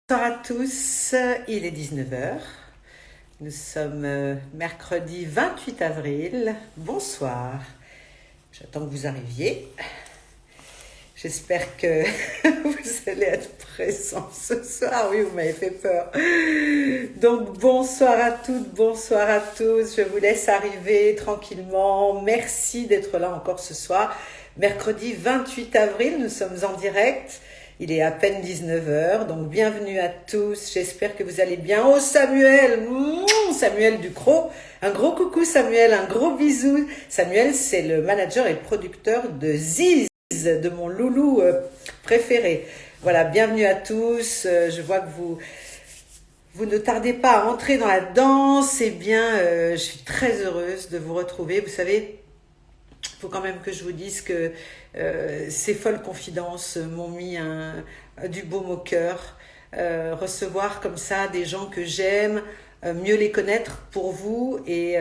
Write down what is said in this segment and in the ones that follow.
Bonsoir à tous, il est 19 heures. Nous sommes mercredi 28 avril. Bonsoir, j'attends que vous arriviez. J'espère que vous allez être présents ce soir. Oui, vous m'avez fait peur. Donc bonsoir à toutes, bonsoir à tous. Je vous laisse arriver tranquillement. Merci d'être là encore ce soir. Mercredi 28 avril, nous sommes en direct. Il est à peine 19 heures, donc bienvenue à tous. J'espère que vous allez bien. Oh Samuel, Samuel Ducrot. Un gros coucou Samuel, un gros bisou. Samuel, c'est le manager et producteur de Ziz, de mon loulou préféré. Voilà, bienvenue à tous. Je vois que vous ne tardez pas à entrer dans la danse. Eh bien, je suis très heureuse de vous retrouver. Vous savez, il faut quand même que je vous dise que ces folles confidences m'ont mis du baume au cœur. Recevoir comme ça des gens que j'aime, mieux les connaître pour vous et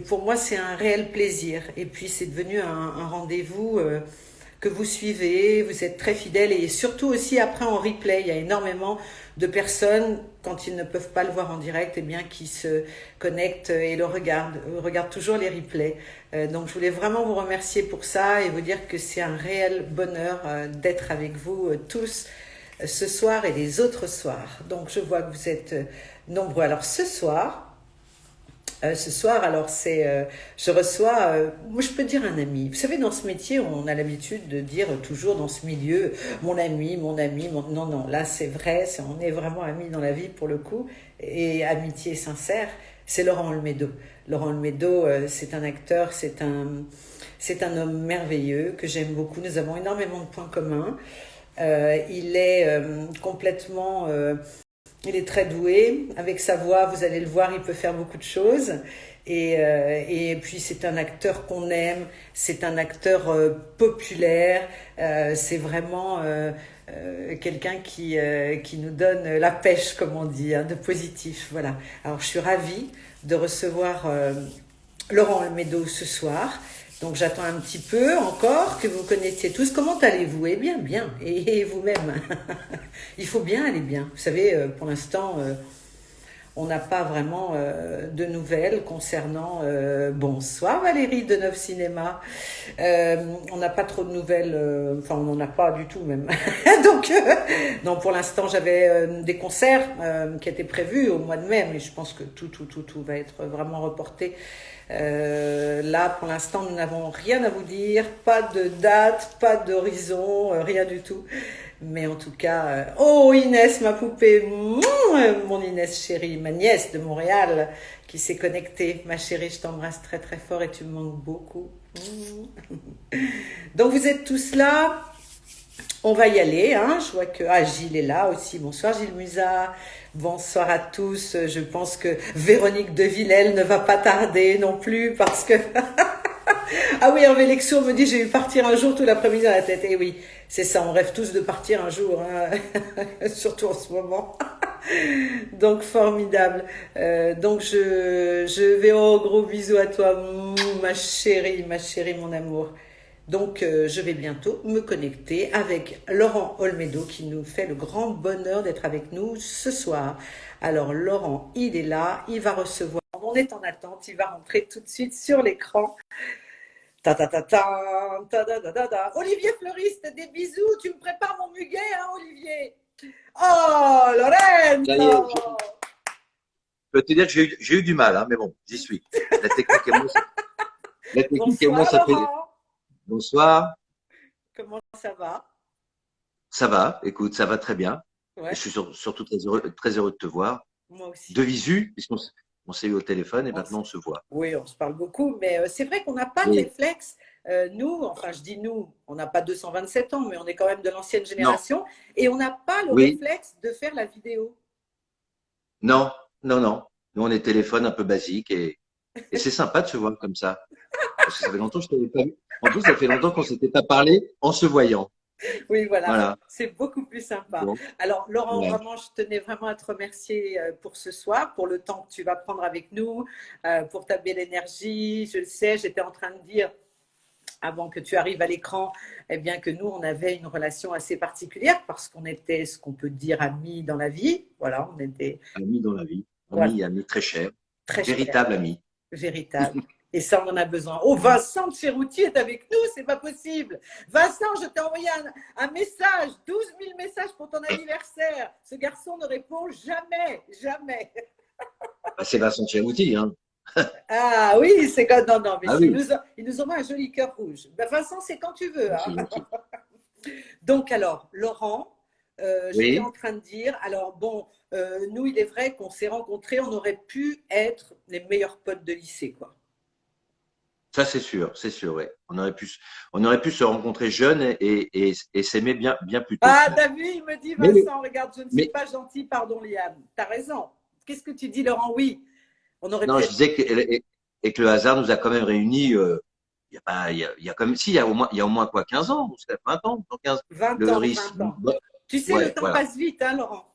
pour moi c'est un réel plaisir. Et puis c'est devenu un rendez-vous que vous suivez, vous êtes très fidèles et surtout aussi après en replay, il y a énormément de personnes, quand ils ne peuvent pas le voir en direct, eh bien, qui se connectent et le regardent toujours les replays. Donc je voulais vraiment vous remercier pour ça et vous dire que c'est un réel bonheur d'être avec vous tous ce soir et les autres soirs. Donc je vois que vous êtes nombreux. Alors ce soir, alors je reçois, moi je peux dire un ami. Vous savez, dans ce métier, on a l'habitude de dire toujours dans ce milieu, mon ami, non, non, là c'est vrai, on est vraiment amis dans la vie pour le coup, et amitié sincère, c'est Laurent Olmedo. Laurent Olmedo, c'est un acteur, c'est un homme merveilleux que j'aime beaucoup. Nous avons énormément de points communs. Il est complètement il est très doué. Avec sa voix, vous allez le voir, il peut faire beaucoup de choses. Et puis, c'est un acteur qu'on aime. C'est un acteur populaire. C'est vraiment quelqu'un qui nous donne la pêche, comme on dit, hein, de positif. Voilà. Alors, je suis ravie de recevoir Laurent Olmedo ce soir. Donc j'attends un petit peu encore que vous connaissiez tous. Comment allez-vous? Eh bien, bien. Et vous-même? Il faut bien aller bien. Vous savez, pour l'instant, on n'a pas vraiment de nouvelles concernant... bonsoir Valérie de Neuf Cinéma. On n'a pas trop de nouvelles, enfin on n'en a pas du tout même. Donc, non, pour l'instant j'avais des concerts qui étaient prévus au mois de mai, mais je pense que tout va être vraiment reporté. Là, pour l'instant, nous n'avons rien à vous dire, pas de date, pas d'horizon, rien du tout. Mais en tout cas, oh Inès, ma poupée, mon Inès chérie, ma nièce de Montréal qui s'est connectée. Ma chérie, je t'embrasse très très fort et tu me manques beaucoup. Donc vous êtes tous là. On va y aller, hein. Je vois que Gilles est là aussi. Bonsoir Gilles Musat. Bonsoir à tous. Je pense que Véronique de Villèle ne va pas tarder non plus parce que... Ah oui, Hervé Lexour me dit j'ai eu partir un jour tout l'après-midi dans la tête. Et oui, c'est ça, on rêve tous de partir un jour, hein. Surtout en ce moment. Donc formidable. Donc je vais au gros bisous à toi, ma chérie, mon amour. Donc je vais bientôt me connecter avec Laurent Olmedo qui nous fait le grand bonheur d'être avec nous ce soir. Alors Laurent, il est là, il va recevoir. On est en attente, il va rentrer tout de suite sur l'écran. Ta ta ta ta, ta ta ta ta ta. Olivier Fleuriste, des bisous. Tu me prépares mon muguet, hein, Olivier? Oh, Ça y est, Lorenzo! je peux te dire que j'ai eu du mal, hein, mais bon, j'y suis. La technique et moi, la technique et moi, Bonsoir, ça fait. Laurent. Bonsoir, Comment ça va? ça va, écoute, ça va très bien. Et je Ouais, suis surtout très heureux de te voir. moi De aussi. visu, on s'est eu au téléphone et On maintenant on se voit. Oui, on se parle beaucoup, mais c'est vrai qu'on n'a pas le Oui, réflexe. Nous, enfin, je dis nous, on n'a pas 227 ans, mais on est quand même de l'ancienne non, génération, et on n'a pas le oui, réflexe de faire la vidéo. non, non, non. Nous, on est téléphone un peu basique et c'est sympa de se voir comme ça. Parce que ça fait longtemps que je t'avais pas vu. En plus, ça fait longtemps qu'on s'était pas parlé en se voyant. Oui, voilà, Voilà. c'est beaucoup plus sympa. Bon, Alors, Laurent, ouais. vraiment, je tenais vraiment à te remercier pour ce soir, pour le temps que tu vas prendre avec nous, pour ta belle énergie. Je le sais, j'étais en train de dire avant que tu arrives à l'écran, eh bien que nous, on avait une relation assez particulière parce qu'on était ce qu'on peut dire amis dans la vie. Voilà, on était Ami dans la vie, voilà, ami très cher, très cher, véritable ami. véritable. Et ça, on en a besoin. Oh, Vincent de Ferrouti est avec nous, c'est pas possible. Vincent, je t'ai envoyé un message, 12 000 messages pour ton anniversaire. Ce garçon ne répond jamais, jamais. Bah, c'est Vincent Chiaouti, hein. Ah oui, c'est quand non, non, mais Ah oui, ils nous ont mis un joli cœur rouge. Ben, Vincent, c'est quand tu veux. c'est Hein. gentil. Donc alors, Laurent, j'étais en Oui, train de dire, alors bon, nous, il est vrai qu'on s'est rencontrés, on aurait pu être les meilleurs potes de lycée, quoi. ça c'est sûr, ouais. On aurait pu se rencontrer jeunes et s'aimer bien plus tôt Ah, finalement. t'as vu, il me dit, Mais, Vincent, regarde, je ne suis mais pas gentil, pardon, Liane. T'as raison. Qu'est-ce que tu dis, Laurent? Oui, on aurait non, pu je être disais et que le hasard nous a quand même réunis. Il y a pas, il y a comme si il y a au moins quoi, 15 ans, ou 20 ans, dans 15. 20 Le ans, risque, 20 ans. ouais, Tu sais, le ouais, temps voilà. passe vite, hein, Laurent?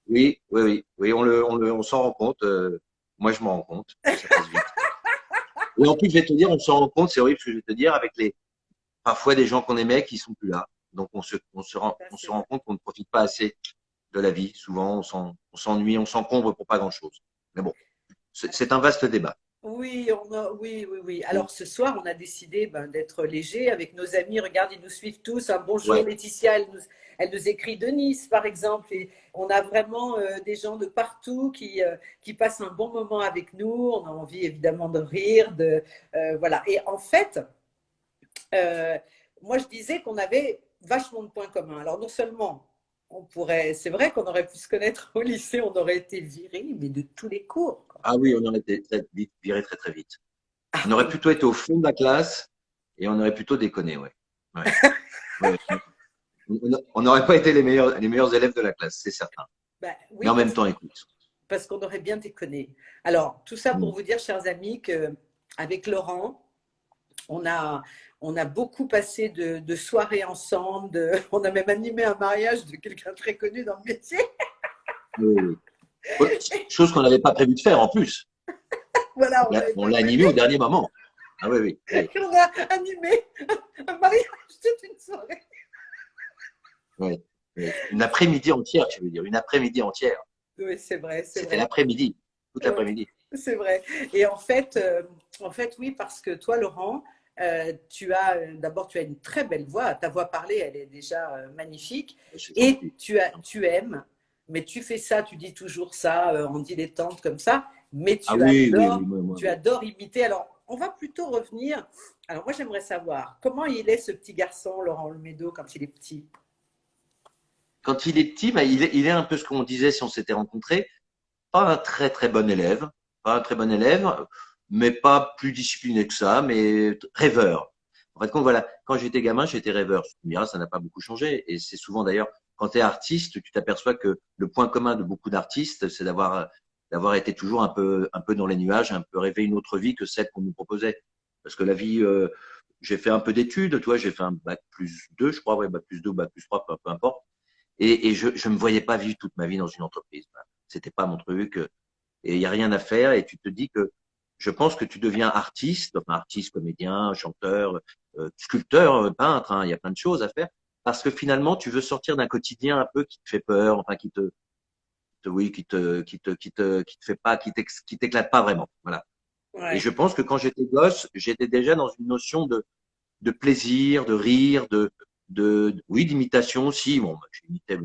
Oui, on s'en rend compte. Moi, je m'en rends compte que ça passe vite. Et en plus, je vais te dire, on s'en rend compte, c'est horrible ce que je vais te dire, avec parfois des gens qu'on aimait qui sont plus là. Donc, Ça, on c'est se rend vrai. compte qu'on ne profite pas assez de la vie. Souvent, on s'ennuie, on s'encombre pour pas grand-chose. Mais bon, c'est un vaste débat. Oui, oui, oui, oui. Alors ce soir, on a décidé ben, d'être léger avec nos amis. Regarde, ils nous suivent tous. Un bonjour, Ouais. Laetitia. Elle nous écrit de Nice, par exemple. Et on a vraiment des gens de partout qui passent un bon moment avec nous. On a envie évidemment de rire, voilà. Et en fait, euh, moi, je disais qu'on avait vachement de points communs. Alors non seulement c'est vrai qu'on aurait pu se connaître au lycée, on aurait été virés, mais de tous les cours, quoi. Ah oui, on aurait été très vite, viré très très vite. Ah On aurait oui, plutôt été au fond de la classe et on aurait plutôt déconné, ouais. Ouais. Ouais. On n'aurait pas été les meilleurs élèves de la classe, c'est certain. ben, Mais oui, en même temps, écoute. parce qu'on aurait bien déconné. Alors, tout ça pour Mm. vous dire, chers amis, qu'avec Laurent, on a, on a beaucoup passé de soirées ensemble. On a même animé un mariage de quelqu'un de très connu dans le métier. Oui, oui. Ouais, chose qu'on n'avait pas prévu de faire en plus. Voilà, on n'avait On pas l'a prévu. animé au dernier moment. Ah oui, oui, oui, Et on a animé un mariage toute une soirée. oui, oui. Une après-midi entière, je veux dire, une après-midi entière. Oui, c'est vrai, c'est C'était vrai. l'après-midi, toute Oui, l'après-midi. c'est vrai. Et en fait, oui, parce que toi, Laurent, d'abord, tu as une très belle voix. Ta voix parlée, elle est déjà magnifique. C'est Et gentil. tu aimes, mais tu fais ça, tu dis toujours ça en dilettante comme ça, mais Ah oui, oui, oui, tu adores imiter. Alors, on va plutôt revenir. Alors, moi, j'aimerais savoir comment il est ce petit garçon, Laurent Olmedo, quand il est petit. quand il est petit, bah, il est un peu ce qu'on disait si on s'était rencontrés. Pas un très très bon élève, pas un très bon élève, mais pas plus discipliné que ça, mais rêveur. En fait, quand j'étais gamin, j'étais rêveur. Tu me diras, ça n'a pas beaucoup changé. Et c'est souvent d'ailleurs, quand tu es artiste, tu t'aperçois que le point commun de beaucoup d'artistes, c'est d'avoir été toujours un peu dans les nuages, un peu rêver une autre vie que celle qu'on nous proposait. Parce que la vie, j'ai fait un peu d'études, tu vois, j'ai fait un bac plus 2, je crois, ouais, bac plus 2, bac plus 3, peu importe. Et je me voyais pas vivre toute ma vie dans une entreprise. C'était pas mon truc. Et il y a rien à faire. Et tu te dis que je pense que tu deviens artiste, enfin artiste, comédien, chanteur, sculpteur, peintre. Hein, il y a plein de choses à faire parce que finalement tu veux sortir d'un quotidien un peu qui te fait peur, enfin oui, qui te fait pas, qui t'éclate pas vraiment. Voilà. Et Ouais. je pense que quand j'étais gosse, j'étais déjà dans une notion de plaisir, de rire, oui, d'imitation aussi. Bon, j'imitais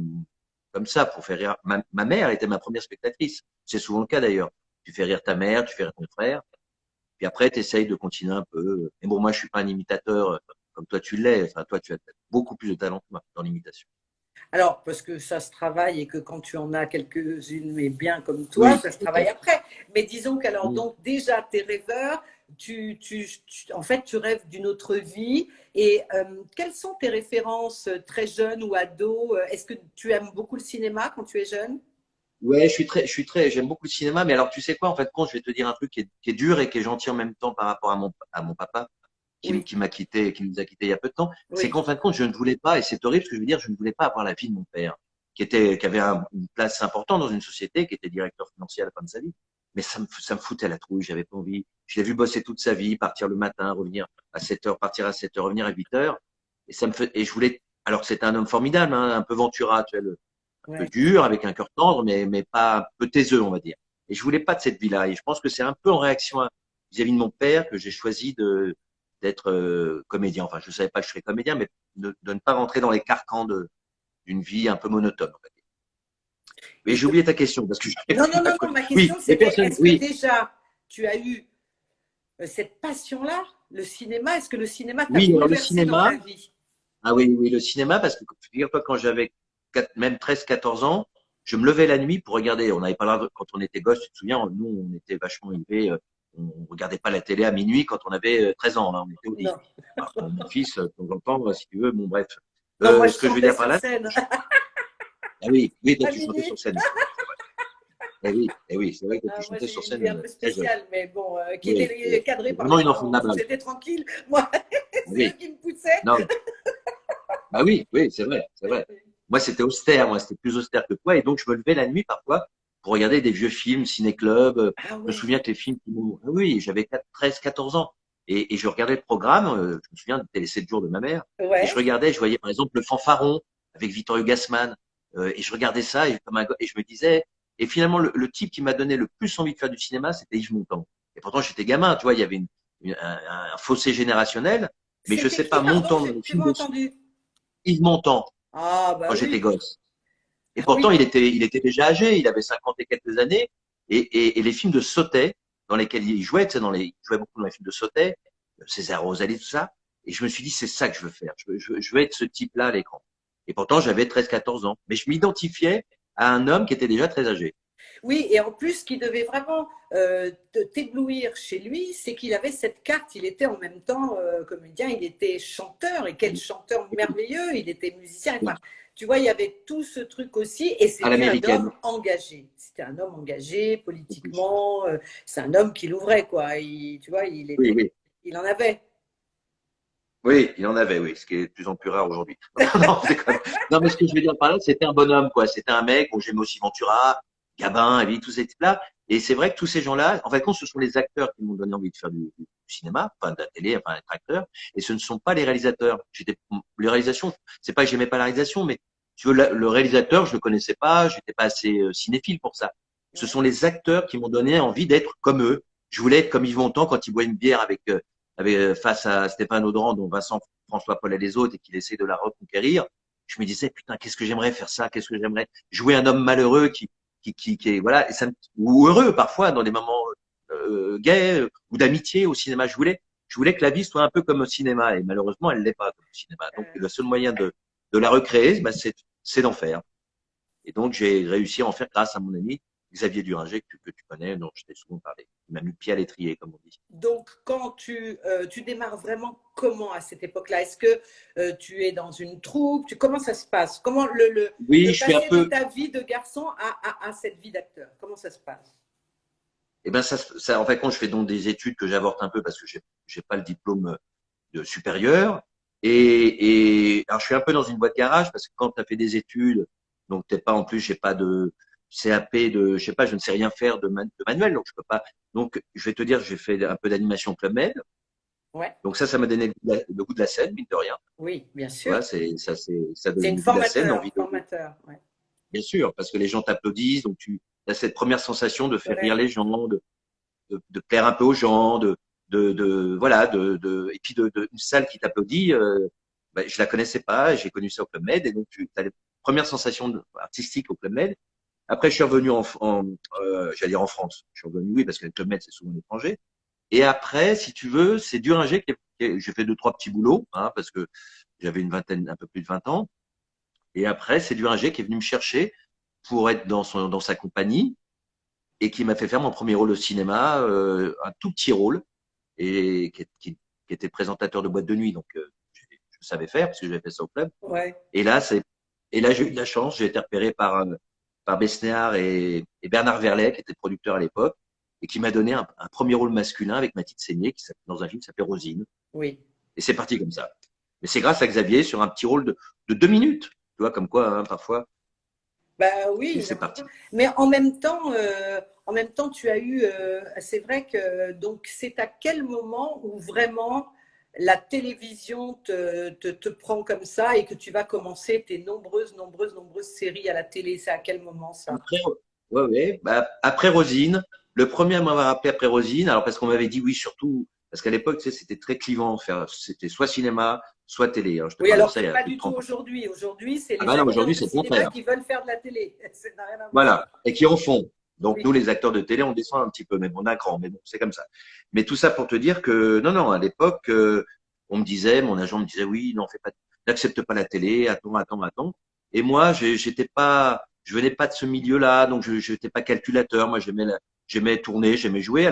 comme ça pour faire rire. Ma mère était ma première spectatrice. C'est souvent le cas d'ailleurs. Tu fais rire ta mère, tu fais rire ton frère, puis après, tu essayes de continuer un peu. Mais bon, moi, je suis pas un imitateur comme toi tu l'es. Enfin, toi, tu as beaucoup plus de talent que moi dans l'imitation. Alors, parce que ça se travaille et que quand tu en as quelques-unes, mais bien comme toi, Oui, ça se travaille peut-être. après. Mais disons qu'alors, Mm. donc déjà, tes rêveurs, en fait, tu rêves d'une autre vie. Et quelles sont tes références très jeunes ou ados? Est-ce que tu aimes beaucoup le cinéma quand tu es jeune? Ouais, j'aime beaucoup le cinéma, mais alors tu sais quoi, en fait, compte, je vais te dire un truc qui est dur et qui est gentil en même temps par rapport à mon papa, Oui, qui m'a quitté, qui nous a quittés il y a peu de temps. C'est oui, qu'en fin de compte, je ne voulais pas, et c'est horrible ce que je veux dire, je ne voulais pas avoir la vie de mon père, qui avait une place importante dans une société, qui était directeur financier à la fin de sa vie. Mais ça me foutait la trouille, j'avais pas envie. Je l'ai vu bosser toute sa vie, partir le matin, revenir à 7 heures, partir à 7 heures, revenir à 8 heures. Et ça me fait, et je voulais, alors que c'était un homme formidable, hein, un peu Ventura, tu vois, un peu Ouais. dur, avec un cœur tendre, mais pas un peu taiseux, on va dire. Et je voulais pas de cette vie-là. Et je pense que c'est un peu en réaction vis-à-vis de mon père que j'ai choisi d'être comédien. Enfin, je savais pas que je serais comédien, mais de ne pas rentrer dans les carcans d'une vie un peu monotone, on va dire. Mais Et j'ai oublié ta question parce que j'avais non, pris non, ma non, non, coche. ma question Oui, les c'était, personnes, est-ce que oui, déjà tu as eu cette passion-là, le cinéma, est-ce que le cinéma t'a oui, alors le bouleversé dans cinéma, ta vie? ah oui, oui, le cinéma, parce que figure-toi, quand j'avais même 13, 14 ans, je me levais la nuit pour regarder. On n'avait pas là, quand on était gosse, tu te souviens, nous, on était vachement élevés. On regardait pas la télé à minuit quand on avait 13 ans. Là, on était au lit. Non. Alors, mon fils, de temps en temps, si tu veux, bon, bref. Non, moi je Ce que je veux chantais dire par sur là, scène ah oui, oui, toi, à tu chantais sur minuit. scène. Eh oui, c'est vrai que tu Moi chantais j'ai sur une scène vie un peu très jeune. spéciale, mais bon, qui Oui, était oui. cadrée par Vraiment mes une enfant de parents, la donc balle. c'était tranquille. Moi, Ah c'est eux oui, qui me poussaient. non, bah oui, oui, c'est vrai, c'est vrai. Moi, c'était austère, moi, c'était plus austère que toi. Et donc, je me levais la nuit parfois pour regarder des vieux films, ciné-club. Ah Je me ouais, souviens que les films qui m'ont. Ah oui, j'avais 13, 14 ans. Et je regardais le programme, je me souviens des 7 jours de ma mère. Et je ouais. regardais, je voyais par exemple Le Fanfaron avec Vittorio Gassman. Et je regardais ça et, et je me disais. Et finalement, le type qui m'a donné le plus envie de faire du cinéma, c'était Yves Montand. Et pourtant, j'étais gamin, tu vois, il y avait un fossé générationnel. Mais je C'était sais qui, pas, pardon, Montand dans les j'ai films pas de entendu. Yves Montand Ah bah quand j'étais oui, gosse. Et ah pourtant, oui. il était déjà âgé, il avait 50 et quelques années. Et les films de Sautet, dans lesquels il jouait, tu sais, il jouait beaucoup dans les films de Sautet, César Rosalie, tout ça. Et je me suis dit, c'est ça que je veux faire. Je veux être ce type-là à l'écran. Et pourtant, j'avais 13, 14 ans. Mais je m'identifiais à un homme qui était déjà très âgé. Oui, et en plus, ce qui devait vraiment t'éblouir chez lui, c'est qu'il avait cette carte. Il était en même temps comédien, il était chanteur, et quel chanteur merveilleux, il était musicien. Enfin, tu vois, il y avait tout ce truc aussi, et À c'était un l'américaine. homme engagé. C'était un homme engagé politiquement. C'est un homme qui l'ouvrait, quoi. Tu vois, Oui, oui. il en avait. Oui, il en avait, oui, ce qui est de plus en plus rare aujourd'hui. Non, c'est comme... non, mais ce que je veux dire par là, c'était un bonhomme, quoi. C'était un mec, bon, j'aimais aussi Ventura, Gabin, et tous ces types-là. Et c'est vrai que tous ces gens-là, en fait, ce sont les acteurs qui m'ont donné envie de faire du cinéma, enfin, de la télé, enfin, être acteur. Et ce ne sont pas les réalisateurs. Les réalisations, c'est pas que j'aimais pas la réalisation, mais tu veux, le réalisateur, je le connaissais pas, j'étais pas assez cinéphile pour ça. Ce Ouais. sont les acteurs qui m'ont donné envie d'être comme eux. Je voulais être comme Yves Montand quand il boit une bière face à Stéphane Audran, dont Vincent François Paul et les autres, et qu'il essaie de la reconquérir. Je me disais, putain, qu'est-ce que j'aimerais faire ça, qu'est-ce que j'aimerais jouer un homme malheureux qui est, voilà, ou heureux parfois dans des moments gays ou d'amitié au cinéma. Je voulais que la vie soit un peu comme au cinéma, et malheureusement, elle l'est pas comme au cinéma. Donc, le seul moyen de la recréer, bah, c'est d'en faire. Et donc, j'ai réussi à en faire grâce à mon ami Xavier Duringer, que tu connais, dont je t'ai souvent parlé. Il m'a mis le pied à l'étrier, comme on dit. Donc, quand tu démarres vraiment comment à cette époque-là? Est-ce que tu es dans une troupe? Comment ça se passe? Comment Oui, le je suis un passer de peu. ta vie de garçon à cette vie d'acteur? Comment ça se passe? Eh ben en fait, quand je fais donc des études que j'avorte un peu parce que j'ai pas le diplôme de supérieur. Alors, je suis un peu dans une boîte garage parce que quand tu as fait des études, donc t'es pas en plus, j'ai pas de CAP je sais pas, je ne sais rien faire de manuel, donc je peux pas. Donc, je vais te dire, j'ai fait un peu d'animation Club Med. Ouais, Donc ça m'a donné le goût de la scène, mine de rien. oui, bien Tu vois, sûr. ça C'est donne une le goût de la scène, formateur, l'envie de, formateur. Ouais. bien sûr, parce que les gens t'applaudissent, donc tu as cette première sensation de faire rire Ouais. les gens, de plaire un peu aux gens, voilà, et puis une salle qui t'applaudit, ben, je la connaissais pas, j'ai connu ça au Club Med, et donc tu as les premières sensations artistiques au Club Med. Après, je suis revenu j'allais dire en France. Je suis revenu, oui, parce que le Club Med, c'est souvent l'étranger. Et après, si tu veux, c'est Duringer j'ai fait 2, 3 petits boulots, hein, parce que j'avais une vingtaine, un peu plus de 20 ans. Et après, c'est Duringer qui est venu me chercher pour être dans sa compagnie et qui m'a fait faire mon premier rôle au cinéma, un tout petit rôle, et qui était présentateur de boîte de nuit, donc je savais faire parce que j'avais fait ça au club. Ouais. Et là, j'ai eu de la chance, j'ai été repéré par Besnéard et Bernard Verlet, qui était producteur à l'époque, et qui m'a donné un premier rôle masculin avec Mathilde Seigné, dans un film qui s'appelait Rosine. Oui. Et c'est parti comme ça. Mais c'est grâce à Xavier sur un petit rôle de 2 minutes. Tu vois, comme quoi, hein, parfois, Bah Et oui, c'est n'importe quoi. parti. Mais en même temps, tu as eu, c'est vrai que donc c'est à quel moment où vraiment la télévision te prend comme ça et que tu vas commencer tes nombreuses séries à la télé. C'est à quel moment ça? Après, ouais, ouais. Bah, après Rosine, le premier à m'avoir appelé après Rosine, alors parce qu'on m'avait dit oui, surtout, parce qu'à l'époque, tu sais, c'était très clivant, c'était soit cinéma, soit télé, hein. Je te Oui, parle de alors ça que il y a pas plus de du tout 30 ans. aujourd'hui. Aujourd'hui, c'est Ah les bah non, acteurs aujourd'hui, de c'est le cinéma contraire. qui veulent faire de la télé. Ça n'a rien à voir. Voilà. Et qui en font. Donc, Oui. nous, les acteurs de télé, on descend un petit peu, mais on a grand, mais bon, c'est comme ça. Mais tout ça pour te dire que, non, non, à l'époque, on me disait, mon agent me disait, oui, non, fais pas, n'accepte pas la télé, attends, attends, attends. Et moi, j'étais pas, je venais pas de ce milieu-là, donc je n'étais pas calculateur. Moi, j'aimais tourner, j'aimais jouer.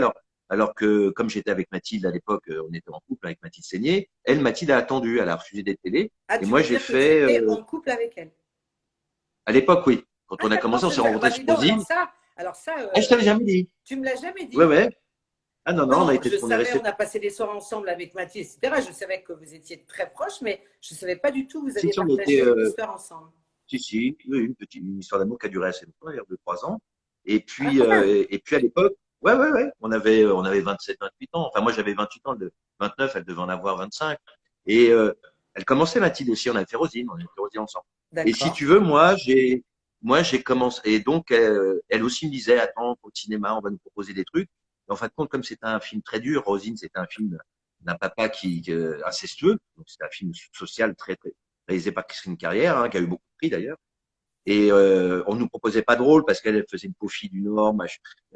Alors que, comme j'étais avec Mathilde à l'époque, on était en couple avec Mathilde Seigné. Elle, Mathilde a attendu, elle a refusé des télés. Ah, Et tu moi, veux j'ai dire que tu fait, étais en couple avec elle? à l'époque, oui. Quand Ah, on a d'accord, commencé, on je ne s'est sais. rencontrés Bah, sur dis donc, Rosine. alors ça, Ah, je t'avais jamais dit. tu me l'as jamais Ouais, dit. ouais. Ah non, non, Non, je on est savais, resté. on a passé des soirs ensemble avec Mathilde, etc. Je savais que vous étiez très proches, mais je ne savais pas du tout que vous Si, aviez si, on était, partagé une histoire ensemble. si, si, oui, une histoire d'amour qui a duré assez longtemps, d'ailleurs, 2, 3 ans. Ah, quand même. Et puis à l'époque, ouais, on avait 27, 28 ans. Enfin, moi, j'avais 28 ans, 29, elle devait en avoir 25. Et elle commençait Mathilde aussi, on a fait Rosine ensemble. Et si D'accord. tu veux, moi, j'ai commencé. Et donc, elle aussi me disait, attends, au cinéma, on va nous proposer des trucs. Et en fin de compte, comme c'était un film très dur, Rosine, c'était un film d'un papa incestueux. Donc, c'était un film social très, réalisé par Christine Carrière, hein, qui a eu beaucoup de prix d'ailleurs. Et on nous proposait pas de rôle parce qu'elle faisait une pauvre fille du Nord,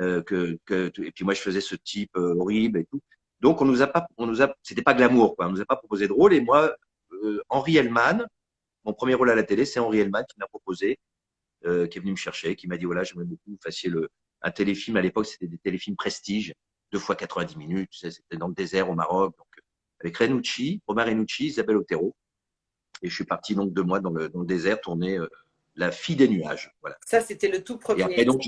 et puis moi je faisais ce type horrible et tout. Donc c'était pas glamour quoi. On nous a pas proposé de rôle. Et moi, Henri Hellman, mon premier rôle à la télé, c'est Henri Hellman qui m'a proposé, qui est venu me chercher, qui m'a dit voilà, j'aimerais beaucoup que vous fassiez un téléfilm. À l'époque, c'était des téléfilms prestige, 2 fois 90 minutes. Tu sais, c'était dans le désert au Maroc, donc avec Renucci, Omar Renucci, Isabelle Otero. Et je suis parti donc 2 mois dans le désert tourner La fille des nuages. Voilà. Ça, c'était le tout Et après, premier. donc,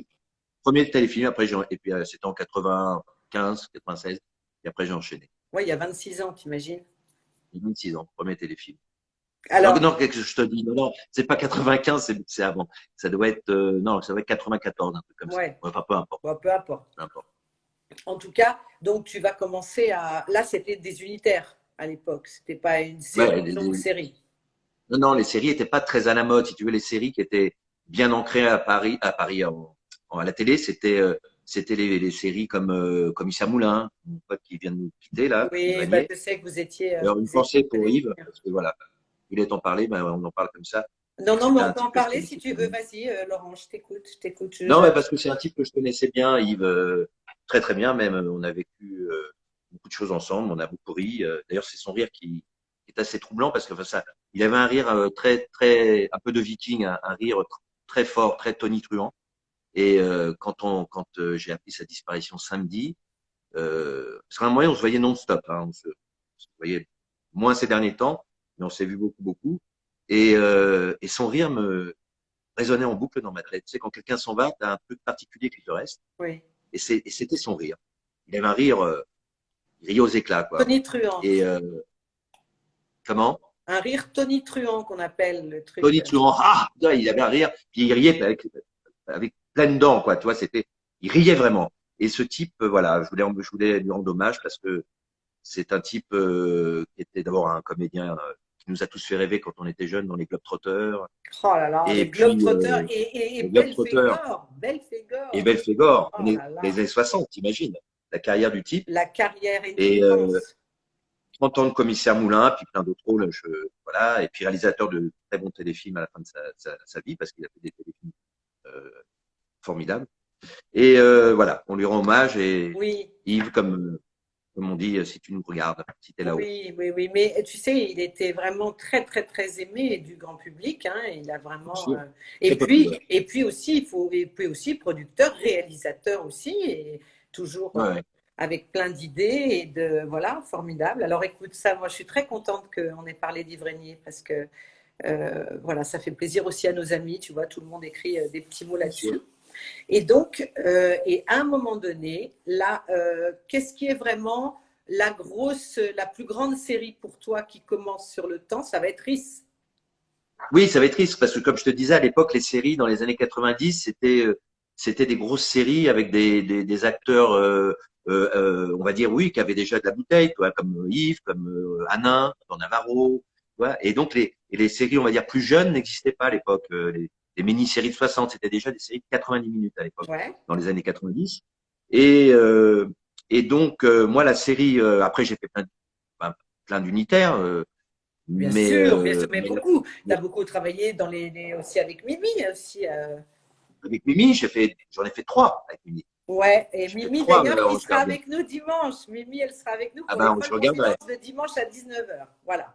premier téléfilm, et puis c'était en 95, 96, et après j'ai enchaîné. Oui, il y a 26 ans, t'imagines. 26 ans, premier téléfilm. Non, Alors, non, qu'est-ce que je te dis? Non, non, c'est pas 95, c'est avant. Non, ça doit être 94, un truc comme ça. ouais, Enfin, peu importe, bon, peu importe. peu importe. En tout cas, donc tu vas commencer à. Là, c'était des unitaires à l'époque. C'était pas une série, Ouais, une longue série. non, non, les séries étaient pas très à la mode. Si tu veux, les séries qui étaient bien ancrées à Paris à la télé, c'était les séries comme Commissaire Moulin, mon pote qui vient de nous quitter là, Yves Oui, bah, Régnier. je sais que Alors, une vous étiez pensée pour collègues. Yves, parce que voilà, il est en parler, ben, on en parle comme ça. Non, non, mais C'était on un peut en type que je parler si connaissais tu très veux. bien. Vas-y, Laurent, je t'écoute, je t'écoute. Non, mais parce que c'est un type que je connaissais bien, Yves, très très bien même. On a vécu beaucoup de choses ensemble, on a beaucoup ri. D'ailleurs, c'est son rire qui est assez troublant parce que enfin, ça, il avait un rire un peu de viking, un rire très fort, très tonitruant. Et quand j'ai appris sa disparition samedi, parce qu'à un moment on se voyait non-stop, hein, on se voyait moins ces derniers temps, mais on s'est vu beaucoup, beaucoup. Et son rire me résonnait en boucle dans ma tête. Tu sais, quand quelqu'un s'en va, tu as un truc particulier qui te reste. Oui. Et c'était son rire. Il avait un rire, il riait aux éclats, quoi. Tonitruant. Et comment? Un rire tonitruant qu'on appelle le truc. Tony Truant, ah, il avait un rire, puis il riait avec plein de dents, quoi. Tu vois, il riait vraiment. Et ce type, voilà, je voulais lui rendre hommage parce que c'est un type qui était d'abord un comédien qui nous a tous fait rêver quand on était jeunes dans les Globetrotters. Oh là là, Et les puis, Globetrotters les Globetrotters Belphégor. et Belphégor. Belphégor, Oh là les là. années 60, t'imagines, la carrière du type. La carrière est Et immense. 30 ans de commissaire Moulin, puis plein d'autres rôles, voilà, et puis réalisateur de très bons téléfilms à la fin de sa vie, parce qu'il a fait des téléfilms euh, formidables. Et voilà, on lui rend hommage, et Oui, Yves, comme on dit, si tu nous regardes, si tu es là-haut. oui, oui, oui. Mais tu sais, il était vraiment très aimé du grand public. Hein. Il a Bien vraiment. sûr, très populaire. Et puis aussi, et puis aussi producteur, réalisateur aussi, et toujours Ouais, ouais. avec plein d'idées et de voilà, formidable. Alors écoute, ça, moi, je suis très contente qu'on ait parlé d'Yves parce que voilà, ça fait plaisir aussi à nos amis. Tu vois, tout le monde écrit des petits mots Bien sûr. là-dessus. Et donc, et à un moment donné, là, qu'est-ce qui est vraiment la plus grande série pour toi qui commence sur le temps? Ça va être RIS. Oui, ça va être triste parce que comme je te disais à l'époque, les séries dans les années 90, c'était des grosses séries avec des acteurs, on va dire oui, qui avaient déjà de la bouteille, tu vois, comme Yves, comme Hanin, dans Navarro, tu vois. Et donc les séries, on va dire plus jeunes, n'existaient pas à l'époque. Les mini-séries de 60, c'était déjà des séries de 90 minutes à l'époque, Ouais, dans les années 90. Et euh, et donc moi la série, après j'ai fait plein d'unitaires, bien sûr, mais mais beaucoup. Tu as mais beaucoup travaillé aussi avec Mimi aussi. avec Mimi, j'en ai fait trois avec Mimi. Ouais, et J'ai fait Mimi trois d'ailleurs qui Ange sera Gardien. avec nous dimanche. Mimi, elle sera avec nous Ah pour les ben, je folles regarderai, confidences de dimanche à 19h. Voilà.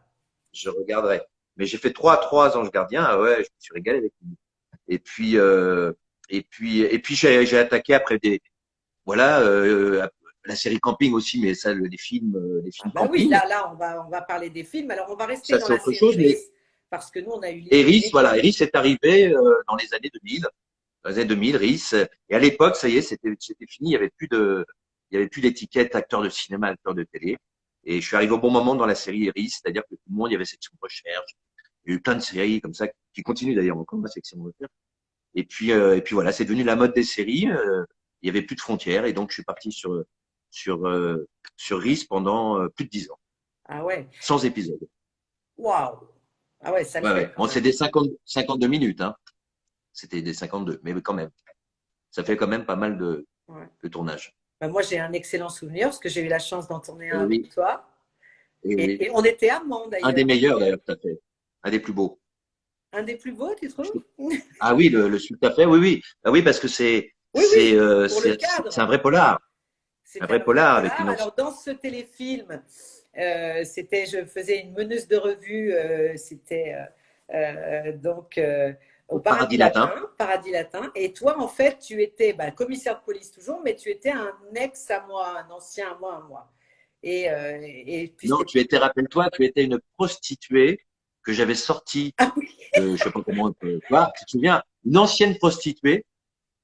je regarderai. Mais j'ai fait trois Anges Gardiens. Ah ouais, je me suis régalé avec Mimi. Et puis, j'ai attaqué après voilà, la série Camping aussi, mais ça, les Ah films bah oui, Camping, on va parler des films. Alors on va rester ça dans c'est la autre série chose. Mais RIS parce que nous on a eu Eris, les voilà, Eris est arrivé dans les années 2000. Dans les années 2000, Riz. Et à l'époque, ça y est, c'était fini. Il y avait plus d'étiquette acteur de cinéma, acteur de télé. Et je suis arrivé au bon moment dans la série Riz, c'est-à-dire que tout le monde, il y avait section de recherche. Il y a eu plein de séries comme ça qui continuent d'ailleurs encore, la section de recherche. Et puis voilà, c'est devenu la mode des séries. Il y avait plus de frontières et donc je suis parti sur sur Riz pendant plus de 10 ans, Ah ouais, 100 épisodes. waouh. Ah ouais, ça le Ouais, fait ouais. quand Bon, c'est même. des 52 minutes, hein. C'était des 52, mais quand même, ça fait quand même pas mal Ouais. de tournage. Bah, moi j'ai un excellent souvenir parce que j'ai eu la chance d'en tourner un Et avec oui, toi. et oui. Et on était amants Un des d'ailleurs. meilleurs d'ailleurs, tout à fait. Un des plus beaux. Un des plus beaux, tu trouves? Ah oui, le sud, tout à fait. Oui, oui. Ah oui, parce que Oui, oui, pour le c'est un cadre. vrai polar. Un C'était vrai un vrai polar avec polar. une Alors, dans ce téléfilm, je faisais une meneuse de revue, donc au au Paradis paradis latin. Latin, Paradis Latin. Et toi, en fait, tu étais bah, commissaire de police toujours, mais tu étais un ex à moi, un ancien à moi. Et puis Non, c'était. tu étais, rappelle-toi, tu étais une prostituée que j'avais sortie Ah oui, de, je sais pas comment, quoi, tu te souviens, une ancienne prostituée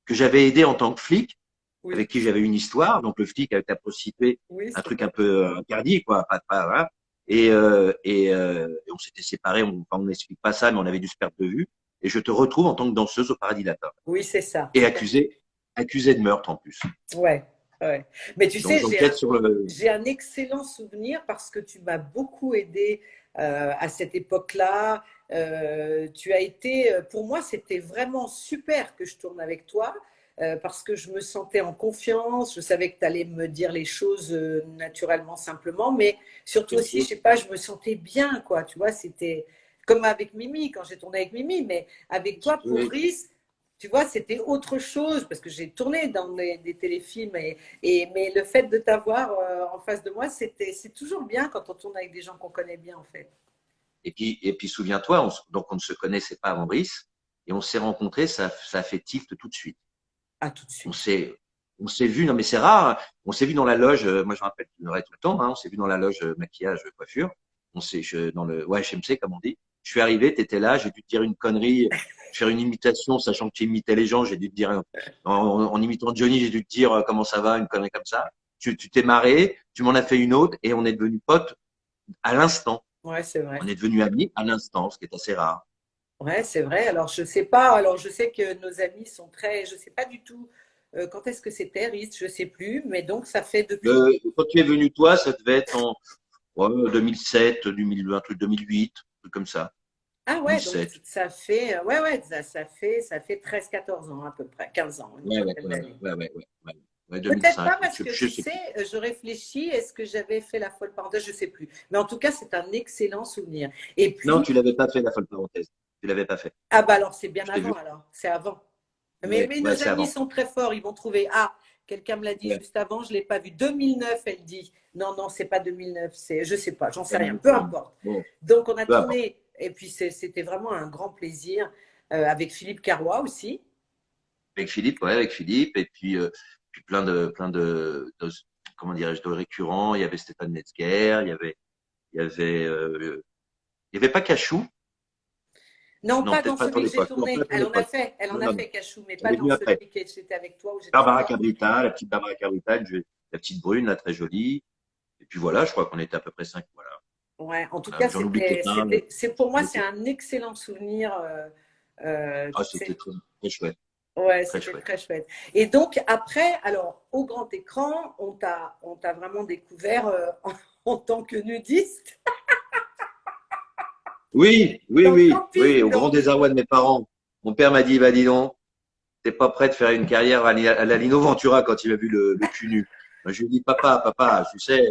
que j'avais aidée en tant que flic, oui, avec qui j'avais une histoire. Donc le flic avec la prostituée, oui, un c'est truc vrai. un peu interdit, quoi. Voilà. Et on s'était séparés. On n'explique pas ça, mais on avait dû se perdre de vue. Et je te retrouve en tant que danseuse au Paradis Latin Oui, c'est ça, et tout à fait. accusée de meurtre en plus. Ouais, ouais. Mais tu Donc sais, j'enquête sur le. j'ai un excellent souvenir parce que tu m'as beaucoup aidé à cette époque-là. Tu as été, pour moi, c'était vraiment super que je tourne avec toi parce que je me sentais en confiance. Je savais que tu allais me dire les choses naturellement, simplement, mais surtout Bien aussi, sûr. je sais pas, je me sentais bien, quoi. Tu vois, c'était comme avec Mimi quand j'ai tourné avec Mimi, mais avec toi pour Oui. Rhys, tu vois, c'était autre chose parce que j'ai tourné dans des téléfilms mais le fait de t'avoir en face de moi, c'est toujours bien quand on tourne avec des gens qu'on connaît bien en fait. Et puis souviens-toi, donc on ne se connaissait pas avant Brice et on s'est rencontrés, ça a fait tilt tout de suite. Ah, tout de On suite. s'est, on s'est vu, non mais c'est rare, hein. On s'est vu dans la loge, moi je me rappelle tout le temps, hein, on s'est vu dans la loge maquillage, coiffure. Dans le, ouais, HMC, comme on dit. Je suis arrivé, t'étais là, j'ai dû te dire une connerie, faire une imitation, sachant que tu imitais les gens, j'ai dû te dire, en imitant Johnny, j'ai dû te dire comment ça va, une connerie comme ça. Tu t'es marré, tu m'en as fait une autre et on est devenus potes à l'instant. Ouais, c'est vrai. On est devenus amis à l'instant, ce qui est assez rare. Ouais, c'est vrai. Alors, je sais pas. Alors, je sais que nos amis sont très. Je sais pas du tout quand est-ce que c'était, Rhys, je sais plus. Mais donc, ça fait depuis. Quand tu es venu, toi, ça devait être en ouais, 2007, 2000, un truc 2008, un truc comme ça. Ah ouais, donc 2007. ça fait. Ouais, ouais, ça fait 13 14 ans à peu près. 15 ans, une Ouais, ouais, quinzaine ouais, d'années. ouais, ouais, ouais, ouais. Ouais, Peut-être 2005. pas parce que Je tu sais sais, plus. je réfléchis, est-ce que j'avais fait la folle parenthèse? Je sais plus. Mais en tout cas, c'est un excellent souvenir. Et Non, puis, tu l'avais pas fait, la folle parenthèse. Tu l'avais pas fait. ah bah alors c'est bien Je t'ai vu. avant alors, c'est avant. Ouais, Mais ouais, nos c'est amis avant. sont très forts, ils vont trouver. Ah, quelqu'un me l'a dit Ouais, juste avant, je l'ai pas vu. 2009, elle dit. Non, non, c'est pas 2009, c'est, je sais pas, j'en sais ouais, rien, peu importe. bon, Donc on a peu importe. tourné, et puis c'était vraiment un grand plaisir avec Philippe Carrois aussi. Avec Philippe, ouais, avec Philippe, et puis comment dirais-je, de récurrents. Il y avait Stéphane Metzger, il y avait pas Cachou. Non, Non, pas dans peut-être pas à ton celui que j'ai époque. Non, pas tourné. à ton époque. Elle en Non, a non, non. fait Cachou, mais pas Elle est dans venue celui après. que j'étais avec toi où j'étais Barbara très. Cabrita, la petite Barbara Cabrita, la petite brune, là, très jolie. Et puis voilà, je crois qu'on était à peu près cinq. Voilà. Ouais, en tout cas, J'en oublie peut-être un. c'est pour moi, Mais c'est un excellent souvenir. c'était très, très chouette, Ouais, très c'était chouette. très chouette. Et donc après, alors au grand écran, on t'a vraiment découvert en tant que nudiste Oui, oui, dans le oui, oui, camping, au grand donc. désarroi de mes parents. Mon père m'a dit, bah dis donc, t'es pas prêt de faire une carrière à la Lino Ventura quand il a vu le cul nu. Je lui ai dit, papa, tu sais,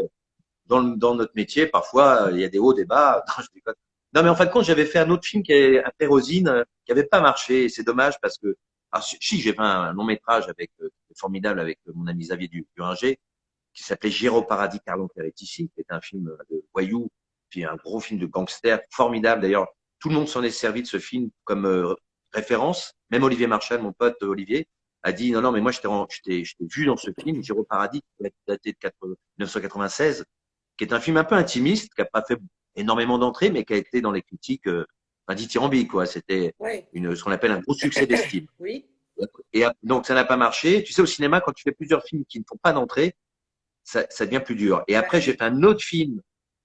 dans notre métier, parfois, il y a des hauts, des bas. Non, je déconne. Non, mais en fin de compte, j'avais fait un autre film qui est après Rosine, qui avait pas marché. Et c'est dommage parce que, ah, si, j'ai fait un long métrage avec, formidable avec mon ami Xavier Duringer, qui s'appelait J'irai au paradis, car l'enfer est ici, qui est un film de voyou, puis un gros film de gangster formidable. D'ailleurs, tout le monde s'en est servi de ce film comme référence. Même Olivier Marchal, mon pote Olivier, a dit non, non, mais moi, je t'ai vu dans ce film, J'irai au paradis, qui est daté de 1996, qui est un film un peu intimiste, qui n'a pas fait énormément d'entrées, mais qui a été dans les critiques dithyrambiques, quoi. C'était Ouais, ce qu'on appelle un gros succès d'estime. oui, Et donc, ça n'a pas marché. Tu sais, au cinéma, quand tu fais plusieurs films qui ne font pas d'entrée, ça devient plus dur. Et bah après, j'ai oui, fait un autre film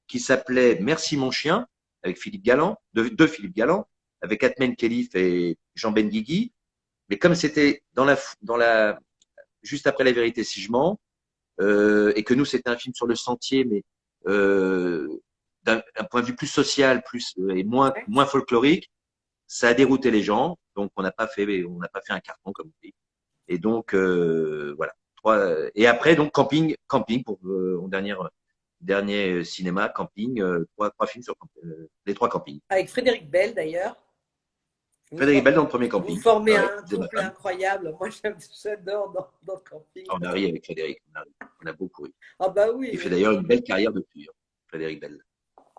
qui s'appelait Merci mon chien, avec Philippe Galland, de Philippe Galland, avec Atmen Khelif et Jean Benguigui. Mais comme c'était juste après La vérité si je mens, et que nous, c'était un film sur le sentier, mais euh, d'un point de vue plus social, et ouais. moins folklorique, ça a dérouté les gens. Donc, on n'a pas fait un carton, comme on dit. Et donc, voilà. Et après, donc, camping pour mon dernier cinéma, camping, trois films sur les trois campings. Avec Frédéric Bell d'ailleurs. Vous, Frédéric for- Bell dans le premier vous camping. formez Ah ouais, un c'est ma couple femme. incroyable. Moi, j'adore dans le camping. Ah, on a ri avec Frédéric. On a beaucoup ri. Ah bah oui, Il fait oui, d'ailleurs oui. une belle carrière depuis, hein, Frédéric Bell.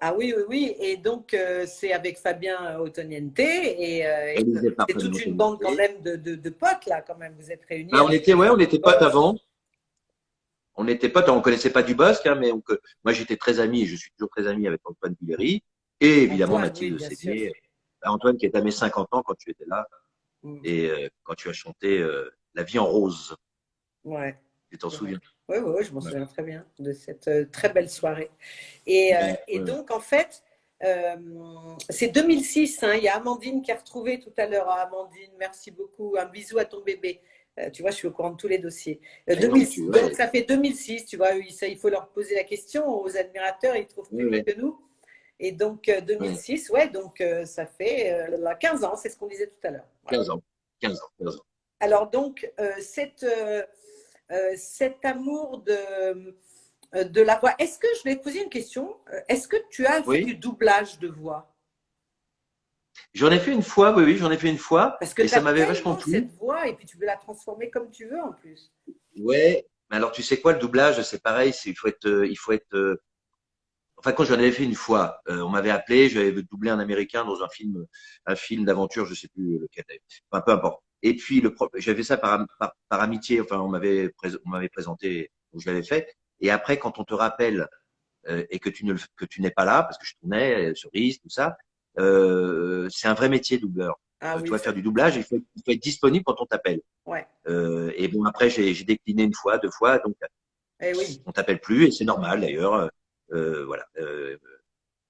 Ah oui, oui, oui. Et donc, c'est avec Fabien Ottoniente et Réalisé par c'est Fabien toute une Ottoniente. bande quand même de potes, là, quand même. Vous êtes réunis Bah, avec on était potes Boss. avant. On était potes, on connaissait pas du Bosque, hein, mais moi j'étais très ami, et je suis toujours très ami avec Antoine Duléry, et évidemment Antoine, oui, Mathilde bien sûr. Séguier. Antoine qui est à mes 50 ans quand tu étais là, Mm. et quand tu as chanté La vie en rose, Ouais. tu t'en Ouais. souviens? Oui, oui, oui, je m'en Ouais. souviens très bien de cette très belle soirée. Ouais, Et ouais. donc, en fait, euh, c'est 2006, hein, il y a Amandine qui a retrouvé tout à l'heure. Ah, Amandine, merci beaucoup. Un bisou à ton bébé. Tu vois, je suis au courant de tous les dossiers. Ah non, mais Donc, ça fait 2006, tu vois, il faut leur poser la question aux admirateurs, ils trouvent plus ouais, vite ouais, que nous. Et donc, ouais. 2006, ouais, donc ça fait 15 ans, c'est ce qu'on disait tout à l'heure. Voilà. 15 ans, 15 ans, 15 ans. Alors, donc, cet amour de la voix. Est-ce que je vais te poser une question? Est-ce que tu as fait Oui, du doublage de voix? j'en ai fait une fois, oui, oui, j'en ai fait une fois, Parce que et tu ça as m'avait vachement tellement plu. cette voix et puis tu peux la transformer comme tu veux en plus. Ouais, mais alors tu sais quoi, le doublage, c'est pareil, il faut être enfin, quand j'en avais fait une fois, on m'avait appelé, j'avais doublé un Américain dans un film d'aventure, je sais plus lequel, enfin, peu importe. Et puis j'avais fait ça par amitié, enfin on m'avait présenté, donc je l'avais fait. Et après, quand on te rappelle et que tu n'es pas là, parce que je tournais sur Ris, tout ça, c'est un vrai métier doubleur. Ah Tu oui, vas ça. faire du doublage, il faut être disponible quand on t'appelle. Ouais. Et bon, après, j'ai décliné une fois, deux fois, donc Eh oui. on t'appelle plus, et c'est normal d'ailleurs. Voilà. Il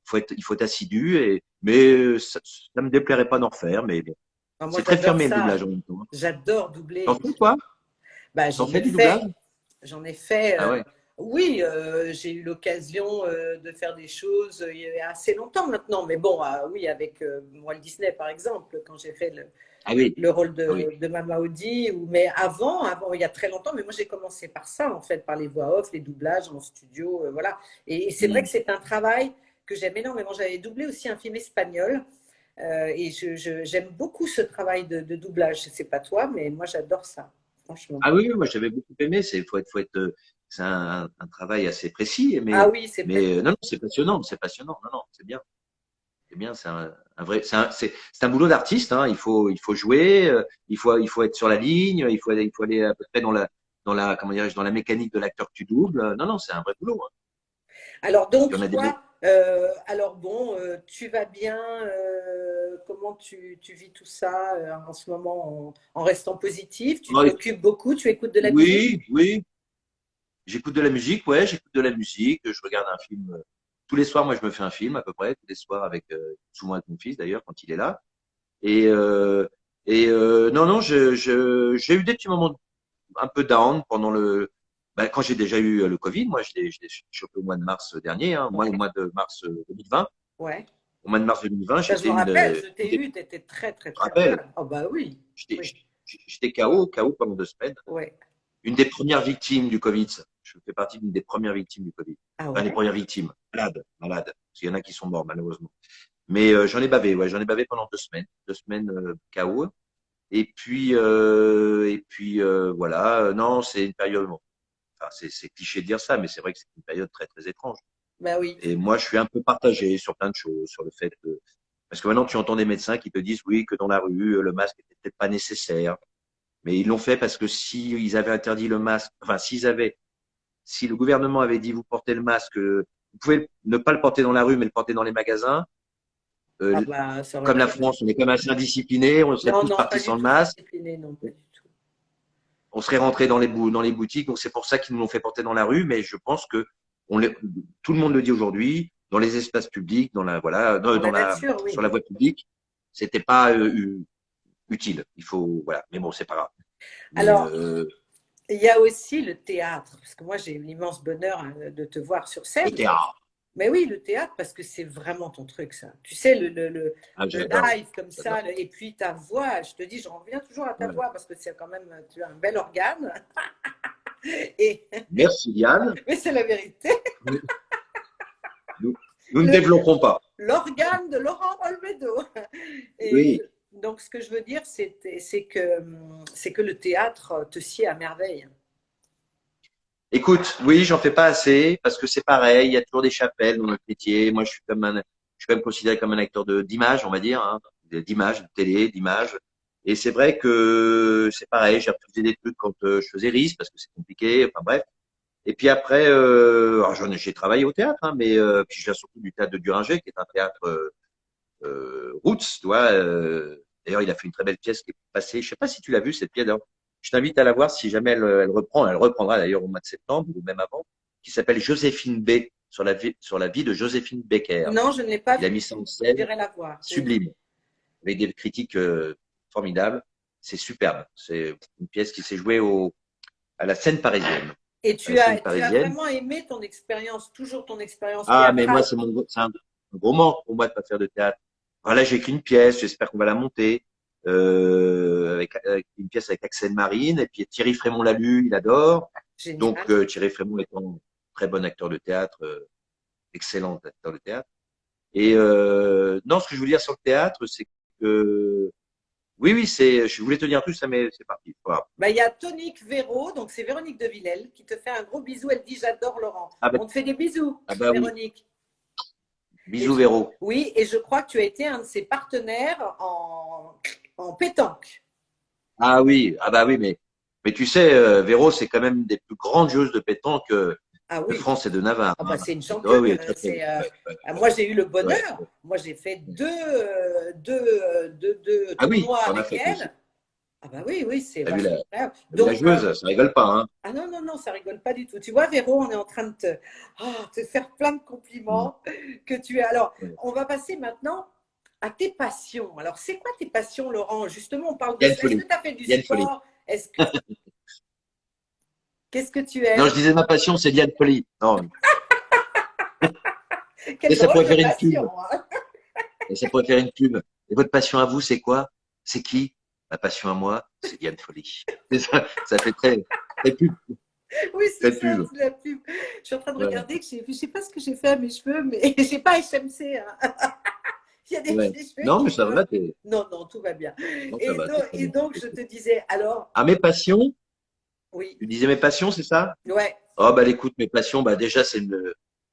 faut être assidu, mais ça me déplairait pas d'en refaire, mais bon. Ah, moi, C'est très j'adore fermé le ça. doublage en même temps, hein. J'adore T'en doubler. fais toi? Bah, T'en j'en ai fais du doublage? fait. J'en ai fait. Ah ouais. Oui, j'ai eu l'occasion de faire des choses il y a assez longtemps maintenant. Mais bon, oui, avec Walt Disney, par exemple, quand j'ai fait Ah oui. le rôle Ah oui. de Mama Audi. Mais avant, il y a très longtemps, mais moi j'ai commencé par ça, en fait, par les voix off, les doublages en studio, voilà. Et c'est vrai que Mm. c'est un travail que j'aime énormément. J'avais doublé aussi un film espagnol. Et j'aime beaucoup ce travail de doublage. Je ne sais pas toi, mais moi j'adore ça, franchement. Ah oui, oui, moi j'avais beaucoup aimé. C'est un travail assez précis, Ah oui, c'est non, non, c'est passionnant, c'est passionnant. Non, non, c'est bien. C'est bien, un vrai, c'est un boulot d'artiste, hein. Il faut jouer, il faut être sur la ligne, il faut aller à peu près comment dirais-je, dans la mécanique de l'acteur que tu doubles. Non, non, c'est un vrai boulot, hein. Alors Il y en donc a des. toi, alors bon, tu vas bien, comment tu vis tout ça en ce moment en restant positif? Tu Ouais, t'occupes beaucoup, tu écoutes de la musique? oui, oui. J'écoute de la musique, ouais, j'écoute de la musique. Je regarde un film tous les soirs, moi, je me fais un film à peu près, tous les soirs avec, souvent avec mon fils d'ailleurs, quand il est là. Et, non, non, j'ai eu des petits moments un peu down pendant quand j'ai déjà eu le Covid. Moi, je l'ai chopé au mois de mars dernier, hein, moi, au Ouais, mois de mars 2020. ouais. Au mois de mars 2020, Ça, je j'étais me rappelle, je une t'ai des, eu, tu étais très, très, je me très rappelle, mal. Oh, bah oui. j'étais, Oui. j'étais KO pendant 2 semaines. Ouais. Une des premières victimes du Covid, ça. Je fais partie d'une des premières victimes du Covid. Ah Enfin, des ouais? premières victimes. Malade. Parce qu'il y en a qui sont morts, malheureusement. Mais j'en ai bavé, ouais, j'en ai bavé pendant 2 semaines. 2 semaines KO. Et puis voilà. Non, c'est une période. Bon, enfin, c'est cliché de dire ça, mais c'est vrai que c'est une période très très étrange. Bah oui. Et moi, je suis un peu partagé sur plein de choses, sur le fait que parce que maintenant tu entends des médecins qui te disent oui que dans la rue le masque était peut-être pas nécessaire, mais ils l'ont fait parce que s'ils avaient interdit le masque, enfin si le gouvernement avait dit vous portez le masque, vous pouvez ne pas le porter dans la rue mais le porter dans les magasins. Ah Euh, bah, ça aurait Comme la été. France, on est quand même assez indiscipliné, on serait Non, tous non, partis pas sans du le tout masque, discipliné, non, pas du tout. on serait rentré dans les boutiques, donc c'est pour ça qu'ils nous l'ont fait porter dans la rue, mais je pense que tout le monde le dit aujourd'hui, dans les espaces publics, Dans la nature, sur oui. la voie publique, c'était pas utile. Il faut, voilà, mais bon, c'est pas grave. Mais Alors, il y a aussi le théâtre, parce que moi, j'ai l'immense bonheur hein, de te voir sur le scène. théâtre, Mais oui, le théâtre, parce que c'est vraiment ton truc, ça. Tu sais, ah, le j'adore, live comme j'adore. ça, et puis ta voix, je te dis, j'en reviens toujours à ta Ouais. voix, parce que c'est quand même, tu as un bel organe. Et, Merci Yann. mais c'est la vérité. Nous, nous ne développerons pas. L'organe de Laurent Olmedo. Et Oui. donc, ce que je veux dire, c'est que le théâtre te sied à merveille. Écoute, oui, j'en fais pas assez parce que c'est pareil, il y a toujours des chapelles dans notre métier. Moi, je suis quand même considéré comme un acteur d'image, on va dire, hein, d'image, de télé, d'image. Et c'est vrai que c'est pareil, j'ai refusé des trucs quand je faisais RIS parce que c'est compliqué. Enfin bref. Et puis après, alors j'ai travaillé au théâtre, hein, mais puis je viens surtout du théâtre de Duringer, qui est un théâtre roots, tu vois. D'ailleurs, il a fait une très belle pièce qui est passée. Je sais pas si tu l'as vue cette pièce. D'ailleurs, je t'invite à la voir si jamais elle reprend. Elle reprendra d'ailleurs au mois de septembre ou même avant, qui s'appelle Joséphine B. Sur la vie de Joséphine Baker. Non, je ne l'ai pas Il a vu. mis ça en scène, J'irai la voir. Oui. sublime, avec des critiques formidables. C'est superbe. C'est une pièce qui s'est jouée à la scène parisienne. Et À la scène tu as parisienne. vraiment aimé ton expérience, toujours ton expérience Ah, mais moi, théâtrale. c'est un gros manque pour moi de pas faire de théâtre. Voilà, j'ai écrit une pièce, j'espère qu'on va la monter, avec une pièce avec Axel Marine, et puis Thierry Frémont l'a lu, il adore. Donc, Génial. Thierry Frémont étant un très bon acteur de théâtre, excellent acteur de théâtre. Et non, ce que je veux dire sur le théâtre, c'est que, oui, oui, je voulais te dire un truc, ça mais c'est parti. Voilà. Bah, il y a Tonique Véro, donc c'est Véronique de Villèle, qui te fait un gros bisou. Elle dit j'adore Laurent. Ah, bah, On te fait des bisous, ah bah oui, Véronique. Et bisous Véro. oui, et je crois que tu as été un de ses partenaires en pétanque. Ah bah oui, mais tu sais, Véro, c'est quand même des plus grandes joueuses de pétanque Ah de oui, France et de Navarre. ah Hein. bah, c'est une Oui, championne. oui, très, très. Ouais, Moi, j'ai eu le ouais, bonheur. ouais. Moi, j'ai fait deux Ah oui, tournois t'en as avec fait toi aussi. elle. Ah bah oui, oui, c'est T'as vu vachement agréable. t'as vu la Donc, joueuse, ça rigole pas, hein. ah non, non, non, ça rigole pas du tout. Tu vois, Véro, on est en train de te faire plein de Mm. compliments que tu es. Alors, Ouais. on va passer maintenant à tes passions. Alors, c'est quoi tes passions, Laurent? Justement, on parle Il y de a une ça. Est-ce que folie. tu as fait du Il y a une folie. sport? Qu'est-ce que tu Non, aimes? je disais ma passion, c'est Diane Folie. Non, et Quelle ça drôle pourrait de faire une pub. passion, hein. Et ça pourrait faire une pub. Et votre passion à vous, c'est quoi? C'est qui? Ma passion à moi, c'est Diane Folie. C'est ça, ça fait très, très pub. Oui, c'est Très ça, pub. c'est la pub. Je suis en train de Ouais, regarder que je sais pas ce que j'ai fait à mes cheveux, mais j'ai pas SMC, hein. Il y a ouais. des cheveux Non, qui mais ça flottent. va, Non, non, tout va bien. non, ça va, t'es très Et bien. donc, je te disais, alors, Ah, mes passions? oui, Tu disais mes passions, c'est ça? ouais, Oh, bah, écoute, mes passions, bah, déjà,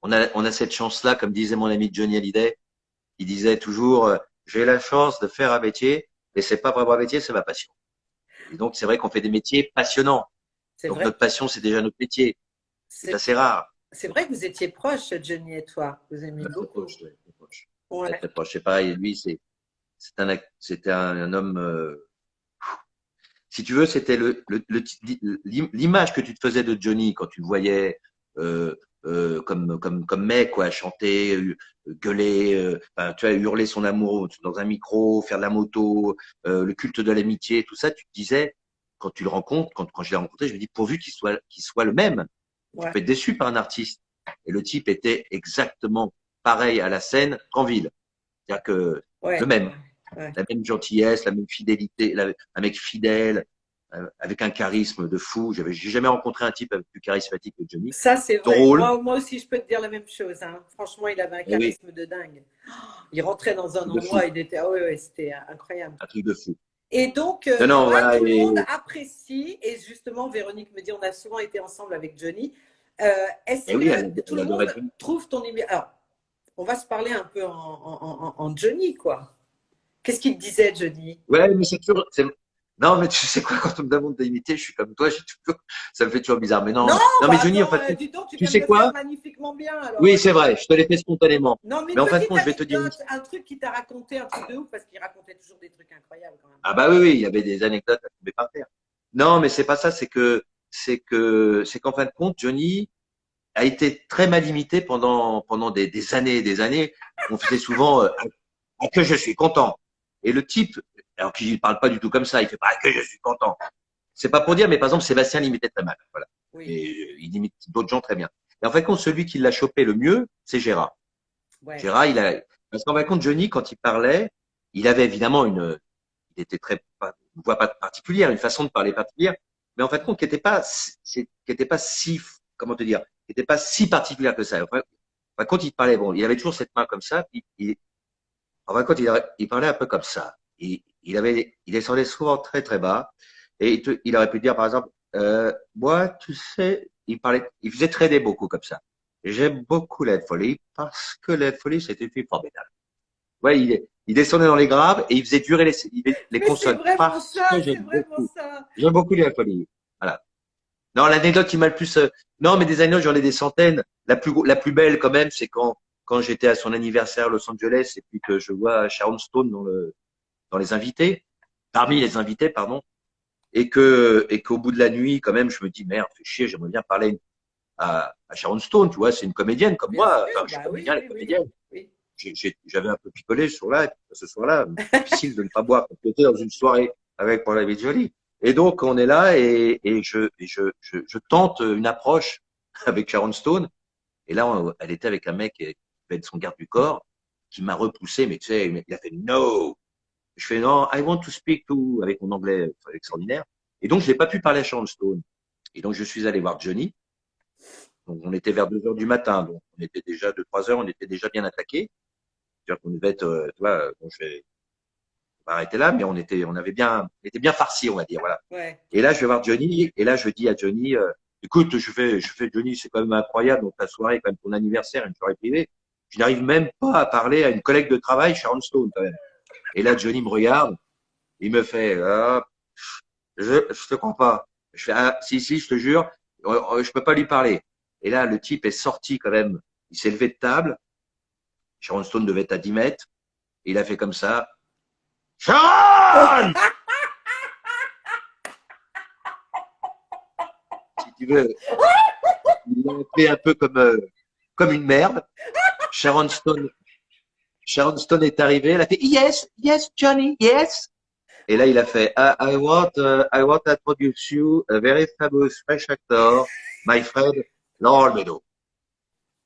on a cette chance-là, comme disait mon ami Johnny Hallyday. Il disait toujours, j'ai la chance de faire un métier, mais c'est pas vraiment un métier, c'est ma passion. Et donc, c'est vrai qu'on fait des métiers passionnants. c'est Donc, vrai, notre passion, c'est déjà notre métier. C'est c'est assez rare. c'est vrai que vous étiez proches, Johnny et toi. Vous aimiez Très beaucoup. proche, très proche. Très, Ouais, très proche. C'est pareil, lui, c'était un homme, si tu veux, c'était l'image que tu te faisais de Johnny quand tu le voyais comme mec, quoi, chanter, gueuler, tu vois, hurler son amour dans un micro, faire de la moto, le culte de l'amitié, tout ça, tu te disais, quand tu le rencontres, quand je l'ai rencontré, je me dis, pourvu qu'il soit le même. Tu Ouais, peux être déçu par un artiste. Et le type était exactement pareil à la scène qu'en ville. C'est-à-dire que le ouais, même, ouais. la même gentillesse, la même fidélité, un mec fidèle, avec un charisme de fou. J'ai jamais rencontré un type avec plus charismatique que Johnny. Ça, c'est vrai. Drôle, Moi aussi, je peux te dire la même chose, hein. Franchement, il avait un eh oui, charisme de dingue. Il rentrait dans un de fou, endroit, il était, ah ouais, ouais, c'était incroyable. un truc de fou. Et donc, Non, tu non, vois, voilà, tout le monde et apprécie, et justement, Véronique me dit, on a souvent été ensemble avec Johnny. Est-ce oui, que tout elle le adorait monde Johnny. trouve ton image? Alors, on va se parler un peu en Johnny, quoi. Qu'est-ce qu'il disait, Johnny? Ouais, mais non, mais tu sais quoi, quand on me demande d'imiter, je suis comme toi, ça me fait toujours bizarre. Mais Non, non, non, mais bah Johnny, en attends, fait, dis donc, tu tu viens de sais le faire quoi? magnifiquement bien. Alors, Oui, c'est vrai, je te l'ai fait spontanément. non, mais Mais une en fin de petite compte, je vais te dire anecdote, un truc qui t'a raconté, un truc de ouf, parce qu'il racontait toujours des trucs incroyables quand même. Ah bah oui, oui, il y avait des anecdotes à tomber par terre. Non, mais c'est pas ça, c'est qu'en fin de compte, Johnny a été très mal imité pendant des années et des années. On faisait souvent ah, que je suis content. Et le type, alors qu'il parle pas du tout comme ça, il fait pas ah, que je suis content. C'est pas pour dire, mais par exemple, Sébastien l'imitait très mal. Voilà. Oui, Mais il imite d'autres gens très bien. Et en fin de compte, celui qui l'a chopé le mieux, c'est Gérard. ouais, Gérard, parce qu'en fin de compte, Johnny, quand il parlait, il avait évidemment il était une voix pas particulière, une façon de parler particulière, mais en fin de compte, qui était pas si, comment te dire, qui était pas si particulière que ça. En fin de compte, il parlait, bon, il avait toujours cette main comme ça, puis en fin de compte, il parlait un peu comme ça. Il descendait souvent très très bas, et il aurait pu dire par exemple, moi, tu sais, il faisait trader beaucoup comme ça. J'aime beaucoup Led Folie parce que Led Folie, c'était une fille formidable. Ouais, il descendait dans les graves et il faisait durer les mais c'est consonnes vraiment parce que ça, c'est j'aime vraiment beaucoup. ça. J'aime beaucoup les Folie. Voilà. Non, l'anecdote qui m'a le plus, non, mais des anecdotes, j'en ai des centaines. La plus belle quand même, c'est quand j'étais à son anniversaire à Los Angeles et puis que je vois Sharon Stone dans les invités, parmi les invités, pardon, et qu'au bout de la nuit, quand même, je me dis, merde, fais chier, j'aimerais bien parler à Sharon Stone, tu vois, c'est une comédienne comme Bien moi. sûr, Enfin, je suis bah oui, comédien, elle est oui, oui, comédienne. oui. J'avais un peu picolé ce soir-là. Difficile de ne pas boire quand tu étais dans une soirée avec Paul David Jolie. Et donc, on est là et je tente une approche avec Sharon Stone. Et là, elle était avec un mec qui avait son garde du corps qui m'a repoussé, mais tu sais, il a fait no. Je fais non, I want to speak to, avec mon anglais extraordinaire. Et donc, je n'ai pas pu parler à Sharon Stone. Et donc, je suis allé voir Johnny. Donc, on était vers 2 heures du matin. Donc, on était déjà, 2, 3 heures, on était déjà bien attaqués. C'est-à-dire qu'on devait être, tu vois, bon, je vais pas arrêter là, mais on était bien farcis, on va dire, voilà. Ouais. Et là, je vais voir Johnny, et là, je dis à Johnny, écoute, je fais Johnny, c'est quand même incroyable, donc ta soirée, quand même ton anniversaire, une soirée privée. Je n'arrive même pas à parler à une collègue de travail, Sharon Stone, quand même. Et là, Johnny me regarde, il me fait, ah, je te crois pas. Je fais, ah, si, si, je te jure, je peux pas lui parler. Et là, le type est sorti quand même. Il s'est levé de table. Sharon Stone devait être à 10 mètres. Et il a fait comme ça. Sharon! Si tu veux, il l'a fait un peu comme une merde. Sharon Stone, Sharon Stone est arrivée. Elle a fait Yes, yes, Johnny, yes. Et là, il a fait I want to introduce you a very famous French actor, my friend Laurent Almedo.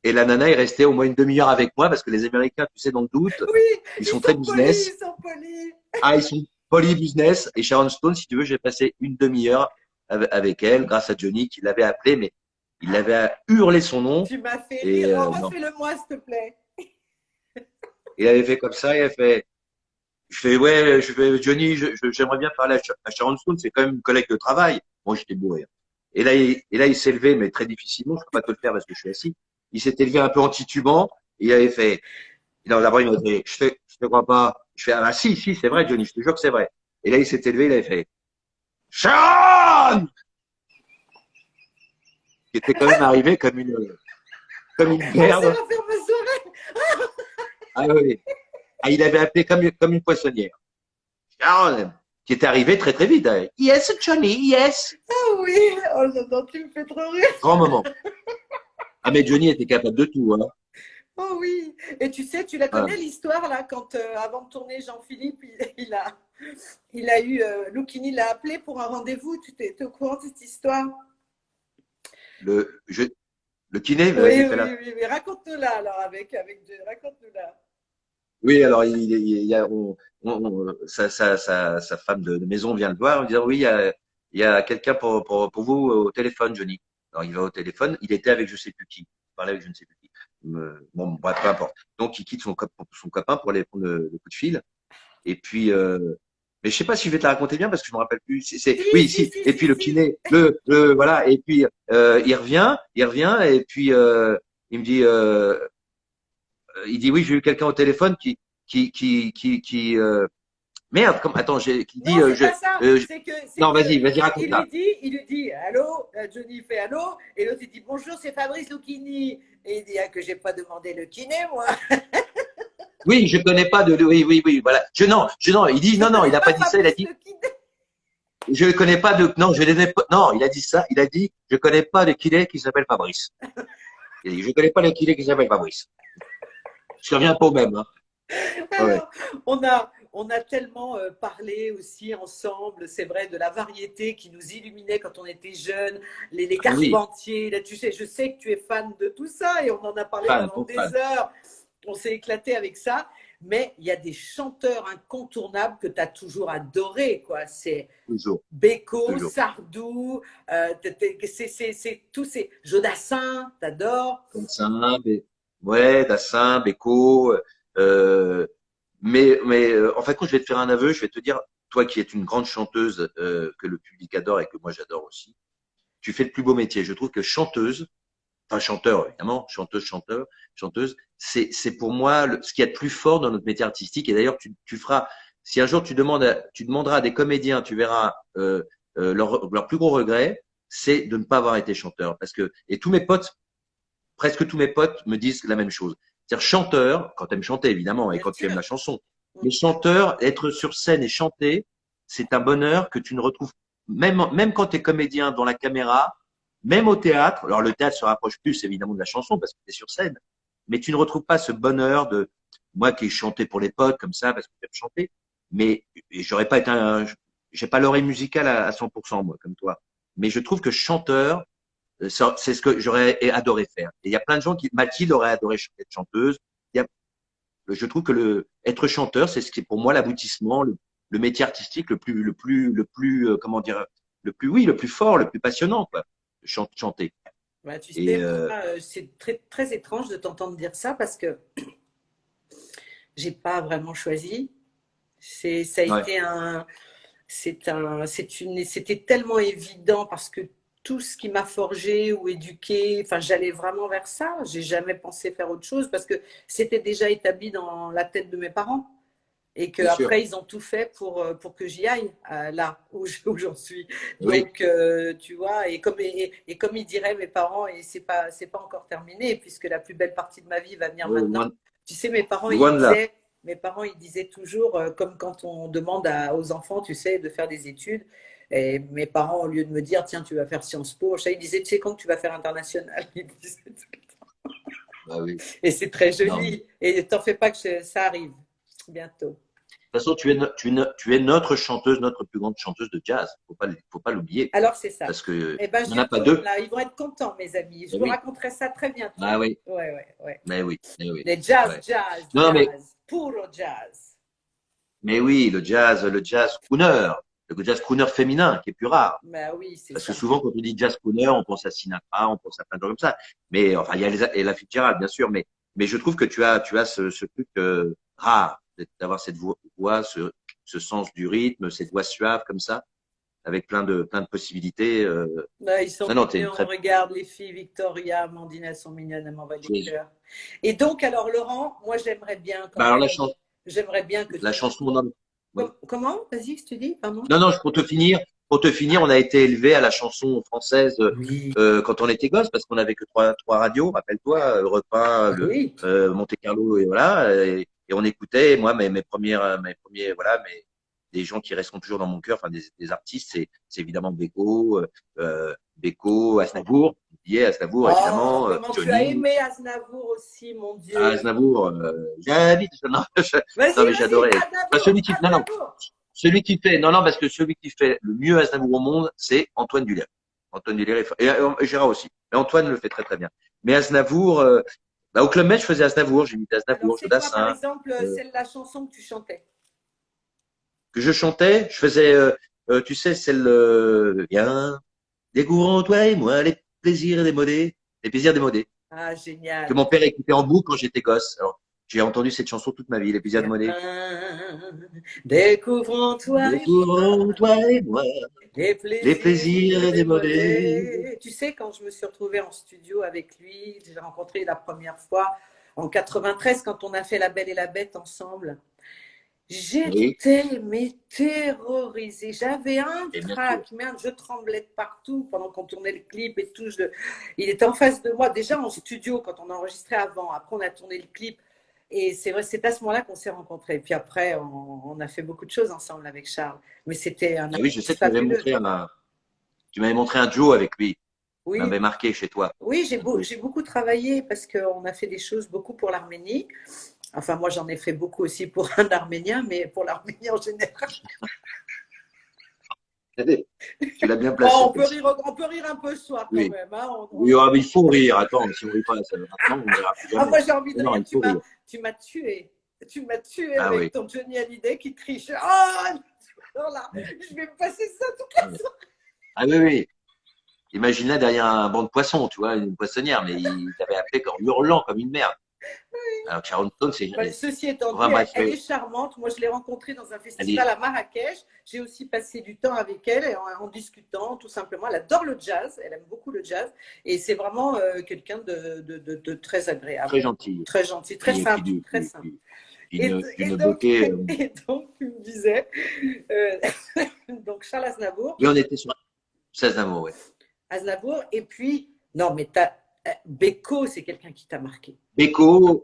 Et la nana est restée au moins une demi-heure avec moi parce que les Américains, tu sais, dans le doute, Oui, ils sont très ils business. sont polis. Ah, ils sont poly business. Et Sharon Stone, si tu veux, j'ai passé une demi-heure avec elle grâce à Johnny qui l'avait appelé, mais il avait hurlé son nom. Tu m'as fait Et rire. Oh, non, refais-le-moi, s'il te plaît. il avait fait comme ça. Il a fait. Je fais ouais, je fais Johnny, j'aimerais bien parler à Sharon Stone. C'est quand même une collègue de travail. Moi, j'étais bourré. Et là, il s'est levé, mais très difficilement. Je peux pas te le faire parce que je suis assis. Il s'est élevé un peu en titubant. Et il avait fait. Non, d'abord, il m'a dit, je te crois pas. Je fais, ah, si, si, c'est vrai, Johnny, je te jure que c'est vrai. Et là, il s'est élevé, il avait fait, Sharon! Qui était quand même arrivé comme une Oh, ça merde. va faire me sourire. Ah oui. Ah, il avait appelé comme une poissonnière. Sharon! Qui était arrivé très, très vite. Yes, Johnny, yes. Ah oui. Oh, non, tu me fais trop rire. Grand moment. Ah, mais Johnny était capable de tout, hein. Oh oui. Et tu sais, tu la Ah, connais l'histoire là quand avant de tourner Jean-Philippe, il a eu Lucchini l'a appelé pour un rendez-vous. Tu t'es au courant de cette histoire? le, je, le kiné, Oui, vas-y, fais-la. oui, oui, oui. Raconte-nous-la alors raconte-nous-la. Oui, alors il y a, sa femme de maison vient le voir en disant oui, il y a quelqu'un pour vous au téléphone, Johnny. Alors il va au téléphone, il était avec je sais plus qui, il parlait avec je ne sais plus qui. Bon, bref, peu importe. Donc il quitte son copain pour aller prendre le coup de fil. Et puis, mais je sais pas si je vais te la raconter bien parce que je me rappelle plus. Si, Oui, si, si. si, Et si, puis le si. kiné, voilà. Et puis il revient et puis il me dit. Il dit oui, j'ai eu quelqu'un au téléphone qui merde, comme attends, qui dit Non, c'est pas ça. C'est non, que vas-y, raconte là. il lui dit allô, Johnny fait allô, et l'autre il dit bonjour, c'est Fabrice Lucchini. Et il dit ah, que j'ai pas demandé le kiné moi. Oui, je connais pas de oui, oui, oui, voilà. Non, il dit Je non, connais il a pas pas dit ça, il a Fabrice dit Lucchini. je connais pas de non, je n'ai pas non, il a dit ça, il a dit je connais pas de kiné qui s'appelle Fabrice. Il a dit je connais pas de kiné qui s'appelle Fabrice. Je reviens pas au même, hein. Ouais. Alors, on a tellement parlé aussi ensemble, c'est vrai, de la variété qui nous illuminait quand on était jeunes, les Ah oui, Carpentiers. Là, tu sais, je sais que tu es fan de tout ça et on en a parlé fan, pendant bon des fan, heures. On s'est éclaté avec ça. Mais il y a des chanteurs incontournables que tu as toujours adorés, quoi. C'est toujours, Beko, toujours. Sardou, c'est tous ces Jodassin, t'adores. Dassin, ouais, Dassin, Beko. Euh, en fait, quand je vais te faire un aveu, je vais te dire, toi qui es une grande chanteuse que le public adore et que moi j'adore aussi, tu fais le plus beau métier. Je trouve que chanteuse, enfin chanteur évidemment, chanteuse, c'est pour moi ce qu'il y a de plus fort dans notre métier artistique. Et d'ailleurs, tu feras, si un jour tu demanderas à des comédiens, tu verras leur plus gros regret, c'est de ne pas avoir été chanteur. Parce que et tous mes potes presque tous mes potes me disent la même chose. C'est-à-dire chanteur, quand tu aimes chanter évidemment et Bien quand tu aimes sûr. la chanson, mais chanteur, être sur scène et chanter, c'est un bonheur que tu ne retrouves même quand tu es comédien dans la caméra, même au théâtre. Alors le théâtre se rapproche plus évidemment de la chanson parce que tu es sur scène, mais tu ne retrouves pas ce bonheur de moi qui ai chanté pour les potes comme ça parce que j'aime chanter, mais j'aurais pas été j'ai pas l'oreille musicale à 100% moi comme toi. Mais je trouve que chanteur, c'est ce que j'aurais adoré faire. Et il y a plein de gens qui, Mathilde aurait adoré être chanteuse. Il y a, je trouve que être chanteur, c'est ce qui est pour moi l'aboutissement, le métier artistique le plus, comment dire, le plus fort, le plus passionnant, quoi. Chanter. Bah, tu Et sais, moi, c'est très, très étrange de t'entendre dire ça parce que j'ai pas vraiment choisi. Ça a ouais, été c'était tellement évident parce que tout ce qui m'a forgé ou éduqué, enfin, j'allais vraiment vers ça. J'ai jamais pensé faire autre chose parce que c'était déjà établi dans la tête de mes parents et bien sûr. qu'après, ils ont tout fait pour que j'y aille là où j'en suis. Oui. Donc, tu vois, et comme ils diraient mes parents, et c'est pas encore terminé, puisque la plus belle partie de ma vie va venir maintenant. Loin, Tu sais, loin de là. mes parents, ils disaient toujours, comme quand on demande aux enfants, tu sais, de faire des études. Et mes parents, au lieu de me dire, tiens, tu vas faire Sciences Po, ils disaient, tu sais quand tu vas faire international. Ils disaient tout le temps. Bah oui. Et c'est très Non. De joli. Et t'en fais pas que ça arrive bientôt. toute façon, tu es notre chanteuse, notre plus grande chanteuse de jazz. Faut pas l'oublier. Alors, c'est ça. Parce que Eh ben, il n'y j'y en a pas retourne deux. là. Ils vont être contents, mes amis. Je Eh vous oui. raconterai ça très bientôt. Ah oui. Ouais, ouais, ouais. Mais oui. Mais oui. Les jazz, Ouais. jazz, Non, mais jazz. Puro jazz. Mais oui, le jazz crooner, le jazz crooner féminin, qui est plus rare. Ben oui, c'est Parce que ça. souvent, quand on dit jazz crooner, on pense à Sinatra, on pense à plein de gens comme ça. Mais enfin, il y a Ella Fitzgerald, bien sûr. Mais je trouve que tu as ce truc rare d'avoir cette voix, ce sens du rythme, cette voix suave comme ça, avec plein de possibilités. Ben, ils sont Non, non, t'es une mignons. très. Regarde, les filles, Victoria, Amandine, elles sont mignonnes. Elles m'envoient des cœurs. Et donc, alors, Laurent, moi, j'aimerais bien quand Bah alors même. J'aimerais bien que la tu. chanson, non, oui. Comment? Vas-y, je te dis, pardon. Non, non, pour te finir, on a été élevé à la chanson française Oui. quand on était gosse, parce qu'on avait que trois radios, rappelle-toi, Europe 1, Ah oui. Monte Carlo, et voilà, et on écoutait. Moi, mes premiers, voilà, des gens qui resteront toujours dans mon cœur, enfin des artistes, c'est évidemment Beko, Aznavour, oublié Aznavour, Oh, évidemment, comment tu as Johnny. aimé Aznavour aussi, mon Dieu. Ah, Aznavour, j'habite. Non, non, Vas-y, mais vas-y, j'adorais. Enfin, Aznavour, non, non, Aznavour. celui qui fait, non, non, parce que celui qui fait le mieux Aznavour au monde, c'est Antoine Duléry. Antoine Duléry, et Gérard aussi. Mais Antoine le fait très très bien. Mais Aznavour, bah, au Club Med, je faisais Aznavour, j'imitais Alors, Aznavour, c'est quoi, par Jodassin, exemple, euh, celle la chanson que tu chantais? que je chantais, je faisais, tu sais, celle, viens, découvrons toi et moi les plaisirs démodés, Ah, que génial. mon père écoutait en boucle quand j'étais gosse. Alors, j'ai entendu cette chanson toute ma vie, les plaisirs Viens, démodés. découvrons toi et Découvrons moi toi et moi les les plaisirs plaisirs démodés. démodés. Tu sais, quand je me suis retrouvée en studio avec lui, j'ai rencontré la première fois en 93 quand on a fait La Belle et la Bête ensemble. Oui, J'étais mais terrorisée. J'avais un et bien sûr. trac, merde, je tremblais de partout pendant qu'on tournait le clip et tout. Il était en face de moi, déjà en studio quand on enregistrait avant. Après, on a tourné le clip. Et c'est vrai, c'est à ce moment-là qu'on s'est rencontrés. Puis après, on a fait beaucoup de choses ensemble avec Charles. Mais c'était un Ah oui, je sais artiste que fabuleux. tu m'avais montré un duo avec lui. Il Oui, m'avait marqué chez toi. oui, Un duo. j'ai beaucoup travaillé parce qu'on a fait des choses beaucoup pour l'Arménie. Enfin, moi, j'en ai fait beaucoup aussi pour un Arménien, mais pour l'Arménie en général. Tu l'as bien Bon, placé, celle-ci. on peut rire un peu ce soir quand Oui. même. Hein. Oui, ah, mais il faut rire. Attends, si on rit pas, ça, maintenant, on n'ira plus Ah, jamais. moi, j'ai envie de Non, rire. il faut rire. Tu m'as tué. Tu m'as tué Ah avec oui. ton Johnny Hallyday qui triche. Oh, alors là, je vais me passer ça toute la soirée. Ah oui, oui. Imagine-la derrière un banc de poissons, tu vois, une poissonnière, mais il t'avait appelé en hurlant comme une merde. Alors que Sharon Stone, c'est. Bah, ceci étant dit, Enfin, bref, elle est charmante. Moi, je l'ai rencontrée dans un elle festival est. à Marrakech. J'ai aussi passé du temps avec elle en discutant, tout simplement. Elle adore le jazz. Elle aime beaucoup le jazz. Et c'est vraiment quelqu'un de très Très agréable. gentil. Très gentil, très simple. Très simple. D'une beauté. Et donc, tu me disais, euh, donc Charles Aznavour, Oui, on était sur 16 d'amour, ouais. Aznavour, et puis, non, mais Beko, c'est quelqu'un qui t'a marqué. Beko,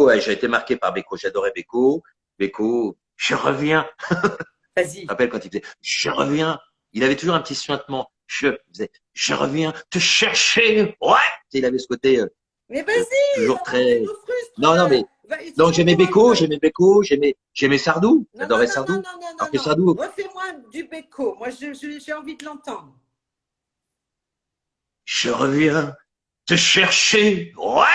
ouais, j'ai été marqué par Beko. J'adorais Beko. Beko, je reviens. Je me Vas-y. rappelle quand il faisait, je reviens. Il avait toujours un petit suintement. Je reviens te chercher. Ouais. Tu sais, il avait ce côté Mais vas-y, toujours tu très. nous frustres. Non, non, mais donc Chante-moi un peu. J'aimais Beko, j'aimais Sardou. Non, non, J'adorais non, non, Sardou. non, non, Alors non, que non. Sardou, Refais-moi du Beko. Moi, j'ai envie de l'entendre. je reviens te chercher. Ouais.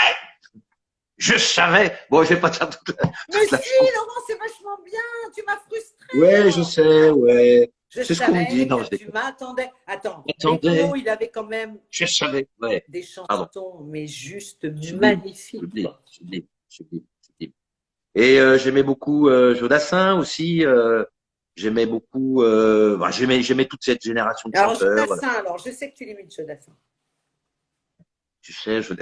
Je savais. Bon, je vais pas faire Mais toute la si, chanson. Laurent, c'est vachement bien. Tu m'as frustré. Ouais, je sais, ouais. Je C'est ce qu'on me dit. savais Non, que je tu déconne. m'attendais. Attends, Beko, Attendez, il avait quand même je savais. Ouais. des Pardon. chansons, mais juste Sublime, magnifiques, sublime, quoi. sublime, sublime, sublime. Et j'aimais beaucoup Jodassin aussi. J'aimais beaucoup. Bah, j'aimais toute cette génération de Alors, chanteurs. Jodassin, alors, je sais que tu l'imites, Jodassin. Tu sais, je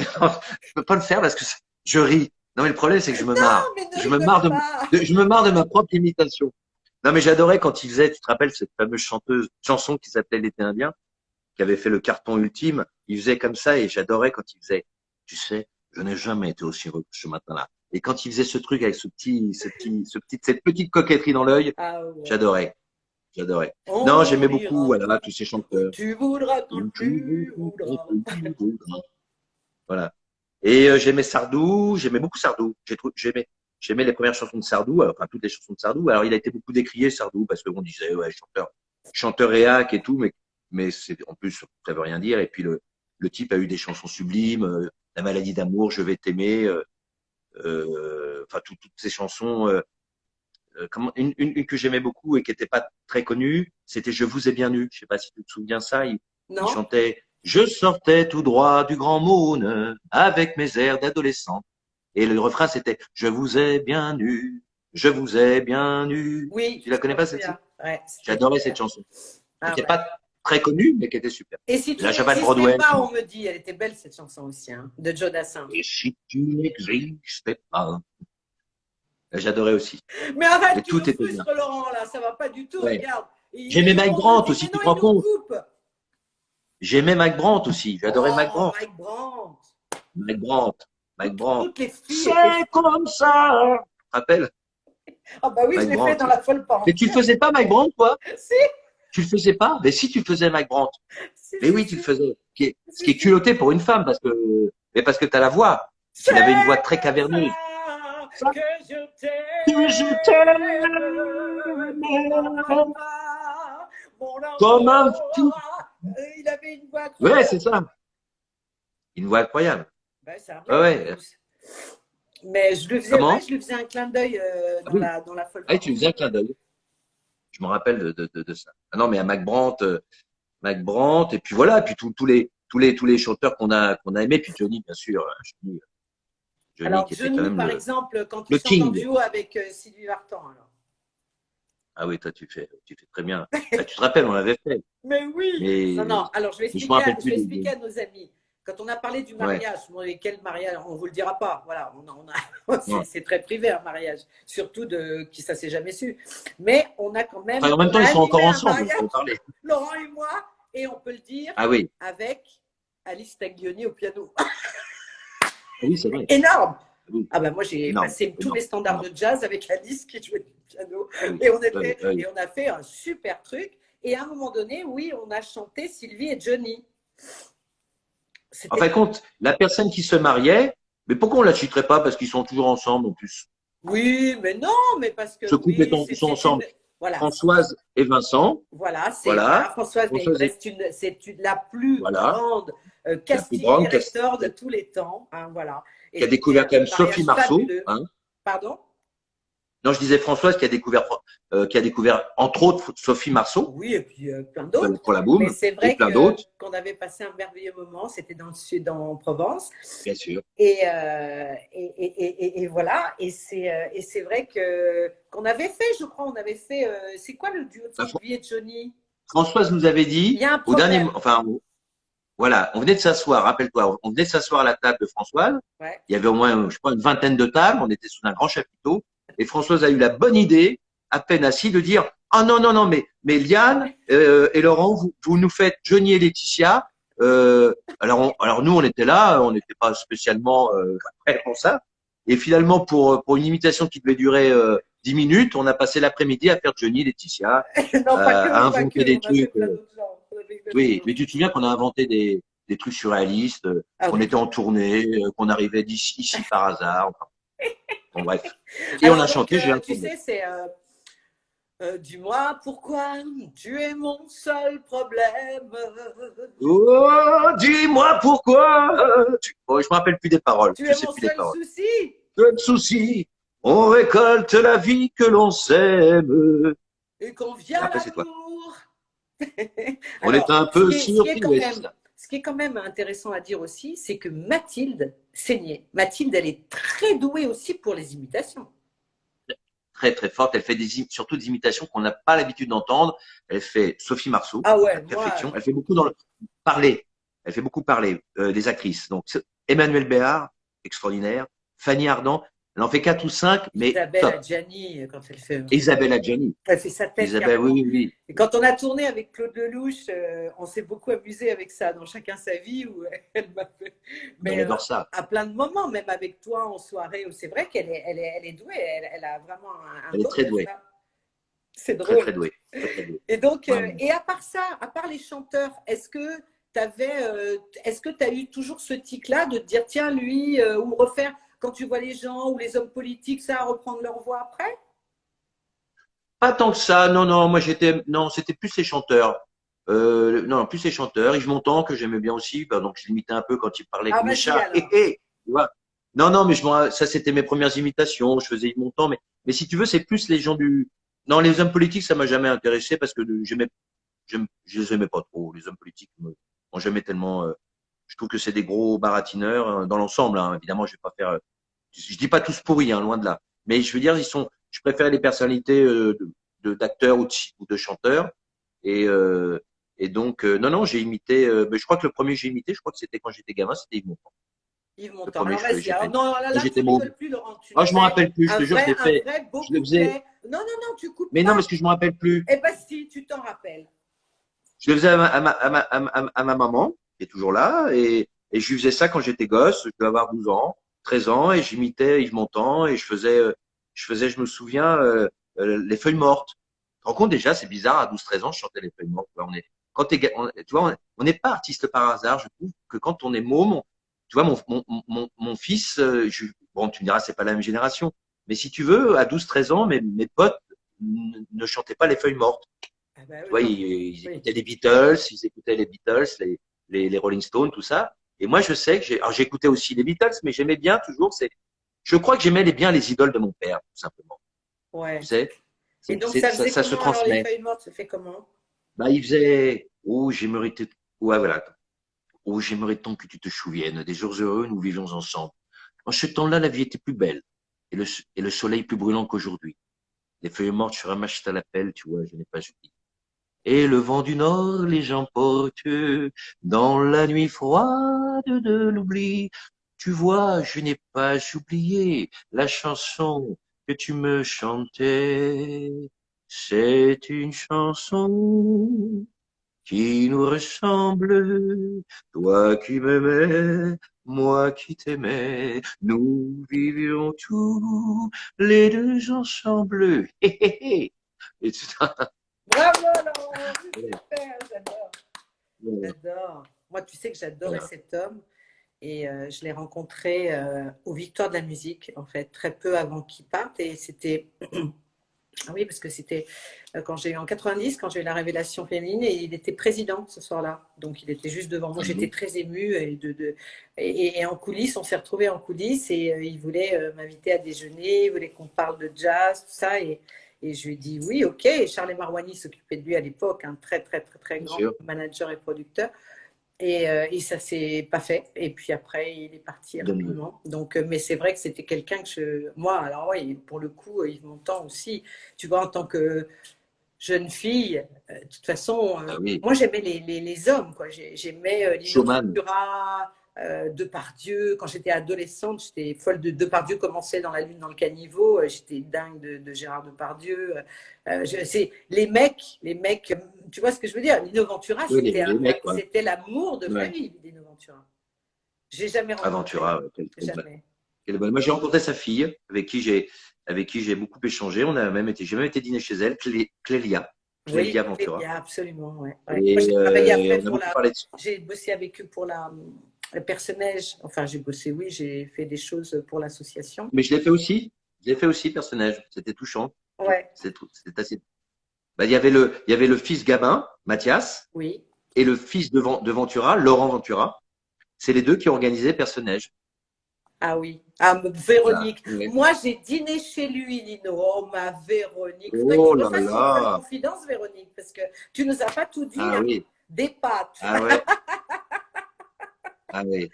peux pas le faire parce que je ris. Non, mais le problème, c'est que je me marre. Non, mais ne Je me marre rigole pas. je me marre de ma propre imitation. Non, mais j'adorais quand il faisait, tu te rappelles, cette fameuse chanson qui s'appelait L'été indien, qui avait fait le carton ultime. Il faisait comme ça et j'adorais quand il faisait, tu sais, je n'ai jamais été aussi heureux que ce matin-là. Et quand il faisait ce truc avec cette petite coquetterie dans l'œil, Ah ouais. j'adorais, j'adorais. Non, On j'aimais beaucoup, rira voilà, tous ces quand chanteurs. tu voudras, quand tu voudras. Voilà. Et j'aimais Sardou, j'aimais beaucoup Sardou. J'aimais les premières chansons de Sardou, enfin toutes les chansons de Sardou. Alors il a été beaucoup décrié Sardou parce qu'on disait ouais chanteur réac et tout, mais c'est en plus ça veut rien dire. Et puis le type a eu des chansons sublimes, La maladie d'amour, Je vais t'aimer, enfin toutes ces chansons. Une que j'aimais beaucoup et qui n'était pas très connue, c'était Je vous ai bien eu. Je sais pas si tu te souviens ça. Il Non? chantait Je sortais tout droit du Grand Moon avec mes airs d'adolescent. Et le refrain c'était Je vous ai bien eu, je vous ai bien eu. Oui, Tu la je connais m'en pas celle-ci? souviens. Ouais, c'était J'adorais cette super. chanson. Qui Ah n'était ouais. pas très connue, mais qui était super. Et si Et tu là, j'avais le n'existais Broadway. pas, on me dit, elle était belle cette chanson aussi, hein, de Joe Dassin. Et si tu n'existais pas. J'adorais aussi. Mais arrête, Et tu nous tout était bien. frustres, Laurent, là, ça va pas du tout, Ouais. regarde. J'aimais Mike On nous Brandt dit, aussi, mais tu non, te il rends nous compte? coupe. J'aimais Mike Brandt aussi. J'adorais Mike Oh, Brandt. Mike Brandt. Mike Brandt. Mike Brandt. Toutes les filles étaient. C'est comme ça. Tu te rappelles? Ah bah oui, je Mike l'ai fait Brandt. dans la folle Mais pente. tu le faisais pas, Mike Brandt, toi? Si, Tu le faisais pas? Mais si tu faisais Mike Brandt. Mais oui, tu le faisais. Ce qui est culotté pour une femme, mais parce que tu as la voix. C'est Il avait une voix très caverneuse. ça que je Que je t'aime, t'aime papa, mon comme un fou. amour. Il avait une voix Ouais, incroyable. c'est ça. Une voix incroyable. Ben, c'est un Ouais, vrai ouais. blues. Mais je le faisais, ouais, Comment? je lui faisais un clin d'œil Ah oui. dans la Ah, folklore. tu faisais un clin d'œil. Je me rappelle de ça. Ah non, mais à Mac Brandt, et puis voilà, et puis tous les chanteurs qu'on a aimés, puis Johnny, bien sûr. Johnny Alors, qui était quand Johnny, même par exemple, quand il le chante en king. duo avec Sylvie Vartan, alors. Ah oui, toi, tu fais très bien. Ah, tu te rappelles, on l'avait fait. Mais oui! Non, Mais, non, alors mais je me rappelle je plus vais de. expliquer à nos amis. Quand on a parlé du Ouais. mariage, bon, et quel mariage, on ne vous le dira pas. Voilà, Non. c'est très privé un mariage, surtout de qui ça s'est jamais su. Mais Enfin, en même on temps, a ils sont animé encore un ensemble, on mariage, peut en parler. Laurent et moi, et on peut le dire Ah oui, avec Alice Taglioni au piano. oui, c'est vrai. Énorme! Ah oui, Ah ben moi j'ai énorme, passé tous énorme, mes standards énorme. de jazz avec Alice qui jouait du piano Ah oui, et ah oui, ah oui. on a fait un super truc et à un moment donné oui on a chanté Sylvie et Johnny. En fin C'était de compte, la personne qui se mariait, mais pourquoi on la citerait pas? Parce qu'ils sont toujours ensemble en plus. oui mais non mais parce que Ce couple oui sont c'est une ensemble. voilà Françoise et Vincent, voilà c'est voilà voilà. Françoise mais il Françoise est, reste la plus voilà, grande la plus casting grande director de tous les temps hein, voilà et qui a c'était découvert quand un même Sophie mariage Marceau, fabuleux. hein. Pardon. Non, je disais Françoise qui a découvert entre autres Sophie Marceau Oui, et puis plein d'autres. pour la Mais boum c'est et vrai plein d'autres, qu'on avait passé un merveilleux moment. C'était dans le sud, en Provence. bien sûr. Et voilà. Et c'est vrai qu'on avait fait, je crois, on avait fait. C'est quoi le duo de Bah, Sylvie et Johnny? Françoise nous avait Il y dit a un au dernier, problème. enfin voilà, on venait de s'asseoir, rappelle-toi, on venait de s'asseoir à la table de Françoise. Ouais. Il y avait au moins, je sais pas, une vingtaine de tables, on était sous un grand chapiteau, et Françoise a eu la bonne idée, à peine assis, de dire ah non non non mais Liane et Laurent, vous nous faites Johnny et Laetitia. Alors nous on était là, on n'était pas spécialement prêts pour ça, et finalement pour une imitation qui devait durer 10 minutes, on a passé l'après-midi à faire Johnny et Laetitia, Non, à pas inventer que. des On a fait trucs. plein d'autres gens. On a fait Oui, exactement. mais tu te souviens qu'on a inventé des trucs surréalistes, Ah qu'on oui. était en tournée, qu'on arrivait ici par hasard. Enfin, bon, bref. Et on Alors a donc, chanté, j'ai un tu problème. sais, c'est dis-moi pourquoi tu es mon seul problème. Oh, dis-moi pourquoi. Oh, je me rappelle plus des paroles. Tu Je es sais mon plus les seul paroles. souci Peu de soucis, on récolte la vie que l'on sème. et qu'on vient Après, c'est toi. l'amour. On est Alors, un peu surpris, ouais, c'est ça. ce qui est quand même intéressant à dire aussi, c'est que Mathilde Seigné, Mathilde, elle est très douée aussi pour les imitations. Très, très forte. Elle fait surtout des imitations qu'on n'a pas l'habitude d'entendre. Elle fait Sophie Marceau, Ah à ouais, la moi, perfection. Elle fait beaucoup dans le parler. Elle fait beaucoup parler des actrices. Donc, Emmanuel Béard, extraordinaire. Fanny Ardant, elle en fait 4 ou 5, mais Isabelle top. Adjani, quand Isabelle Adjani. elle fait sa tête Isabelle, oui, carrément. oui, oui. Et quand on a tourné avec Claude Lelouch, on s'est beaucoup amusé avec ça, dans Chacun sa vie, où elle m'a fait. On Mais adore ça. à plein de moments, même avec toi en soirée, où c'est vrai elle est douée, elle a vraiment un Elle est don très pour douée. ça. C'est Très, drôle. très douée. Très, très douée. Et donc, Ouais, ouais. et à part ça, à part les chanteurs, est-ce que tu as eu toujours ce tic-là de te dire, tiens, lui, ou refaire, quand tu vois les gens ou les hommes politiques, ça, reprendre leur voix après? Pas tant que ça. Non, non, moi non, c'était plus les chanteurs. Non, plus les chanteurs. Yves Montand, que j'aimais bien aussi. Bah, donc, je l'imitais un peu quand il parlait Ah, comme vas-y ça. Hé, alors. hé, tu vois. Non, non, mais ça, c'était mes premières imitations. Je faisais Yves Montand. Mais si tu veux, c'est plus les gens non, les hommes politiques, ça m'a jamais intéressé parce que je les aimais pas trop. Les hommes politiques m'ont jamais tellement, je trouve que c'est des gros baratineurs dans l'ensemble, hein. Évidemment, je vais pas faire, je dis pas tous pourris, hein, loin de là. Mais je veux dire, je préfère les personnalités d'acteurs ou de chanteurs. Et, euh, et donc, non, non, j'ai imité. Mais je crois que le premier que j'ai imité, je crois que c'était quand j'étais gamin, c'était Yves Montand. Yves Le Montand. premier Alors que vas-y. j'ai Alors fait. non, Quand là, tu j'étais môme. rigoles plus, Laurent. Tu Ah, le je me fais rappelle plus. Je te jure, je l'ai un fait. vrai beau Je le faisais. couplet. Non, non, non, tu coupes Mais non, pas. parce que je me rappelle plus. Eh ben si, tu t'en rappelles. Je le faisais à ma maman, qui est toujours là, et je lui faisais ça quand j'étais gosse. Je devais avoir 12 ans, 13 ans, et j'imitais Yves Montand, et je me souviens, les feuilles mortes. Tu te rends compte déjà, c'est bizarre, à 12, 13 ans, je chantais les feuilles mortes. tu vois, on n'est pas artiste par hasard. Je trouve que quand on est môme, tu vois, mon fils, bon, tu me diras, c'est pas la même génération, mais si tu veux, à 12, 13 ans, mes potes ne chantaient pas les feuilles mortes. Ah bah Tu oui, vois, non. ils Oui. écoutaient les Beatles, les Rolling Stones, tout ça. Et moi, je sais que alors j'écoutais aussi les Beatles, mais j'aimais bien toujours, je crois que j'aimais bien les idoles de mon père, tout simplement. Tu Ouais. sais, Et donc, ça faisait ça se comment alors les transmet. feuilles mortes? Ça fait comment? Bah, il faisait, oh, j'aimerais ouais, voilà. Oh, j'aimerais tant que tu te souviennes des jours heureux, nous vivions ensemble. En ce temps-là, la vie était plus belle et le soleil plus brûlant qu'aujourd'hui. Les feuilles mortes se ramassent à la pelle, tu vois, je n'ai pas oublié. Et le vent du nord les emporte dans la nuit froide de l'oubli. Tu vois, je n'ai pas oublié la chanson que tu me chantais. C'est une chanson qui nous ressemble, toi qui m'aimais, moi qui t'aimais, nous vivions tous les deux ensemble. Hé, hé, hé. Et tout ça. Bravo Laurent, c'est Ouais, super, j'adore. ouais, J'adore. Moi, tu sais que j'adorais voilà. cet homme et je l'ai rencontré aux Victoires de la musique, en fait, très peu avant qu'il parte. Et c'était, ah oui, parce que c'était quand j'ai eu en 90, quand j'ai eu la révélation féminine, et il était président ce soir-là. Donc, il était juste devant moi. Ah J'étais oui, très émue et en coulisses, on s'est retrouvés en coulisses et il voulait m'inviter à déjeuner, il voulait qu'on parle de jazz, tout ça. Et je lui ai dit oui, ok. Et Charles Marouani s'occupait de lui à l'époque, un très, très, très, très bien grand sûr. manager et producteur. Et ça s'est pas fait. Et puis après, il est parti Dommage. rapidement. Donc, mais c'est vrai que c'était quelqu'un que moi, alors oui, pour le coup, il m'entend aussi. Tu vois, en tant que jeune fille, de toute façon, Ah oui, moi j'aimais les hommes, quoi. J'aimais Lino showman. Ventura, Depardieu. Quand j'étais adolescente, j'étais folle de Depardieu. Commençait dans La Lune, dans le caniveau. J'étais dingue de Gérard Depardieu. C'est les mecs. Tu vois ce que je veux dire? Lino Ventura, Oui, les mecs, quoi. c'était l'amour de ma Ouais. vie, Lino Ventura. J'ai jamais rencontré, Aventura, ouais, jamais. moi, j'ai rencontré sa fille, avec qui j'ai beaucoup échangé. J'ai même été dîner chez elle, Oui, Clélia Ventura. absolument, ouais. Ouais. Moi, Et j'ai travaillé après on a pour beaucoup parlé de ça. j'ai bossé avec eux pour le personnage. Enfin, j'ai bossé, oui, j'ai fait des choses pour l'association. Mais je l'ai fait aussi. Je l'ai fait aussi, personnage. C'était touchant. Ouais, C'est assez. Bah, il y avait le fils Gabin, Mathias, oui. et le fils de Ventura, Laurent Ventura. C'est les deux qui ont organisé personnage. Ah oui. Ah, Voilà. Véronique. Ouais. Moi, j'ai dîné chez lui, Lino. Oh, ma Véronique. Faudrait que tu Oh me là fasses une seule là. confidence, Véronique, parce que tu nous as pas tout dit, Ah hein. oui. Des pâtes. Ah ouais. Ah oui.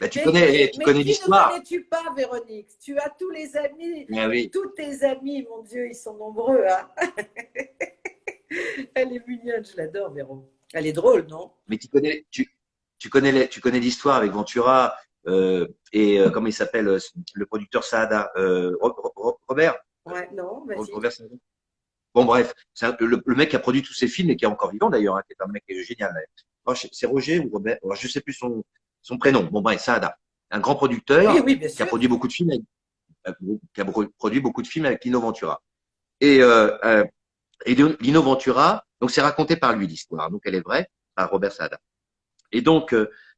Bah, tu Mais connais qui ne l'histoire. connais-tu pas, Véronique? Tu as tous les amis, Ah oui. tous tes amis, mon Dieu, ils sont nombreux, hein. Elle est mignonne, je l'adore, Véro. Elle est drôle, non? Mais tu connais l'histoire avec Ventura comment il s'appelle le producteur Saada, Robert, Ouais, non, vas-y. Robert Saada. Bon bref, le mec qui a produit tous ces films et qui est encore vivant d'ailleurs, hein, qui est un mec génial. Oh, c'est Roger ou Robert, oh, je sais plus son prénom. Bon bref, Saada, un grand Oui, producteur oui, bien qui a sûr. produit beaucoup de films, produit beaucoup de films avec Lino Ventura. Et Lino Ventura, donc c'est raconté par lui l'histoire, donc elle est vraie, par Robert Saada. Et donc,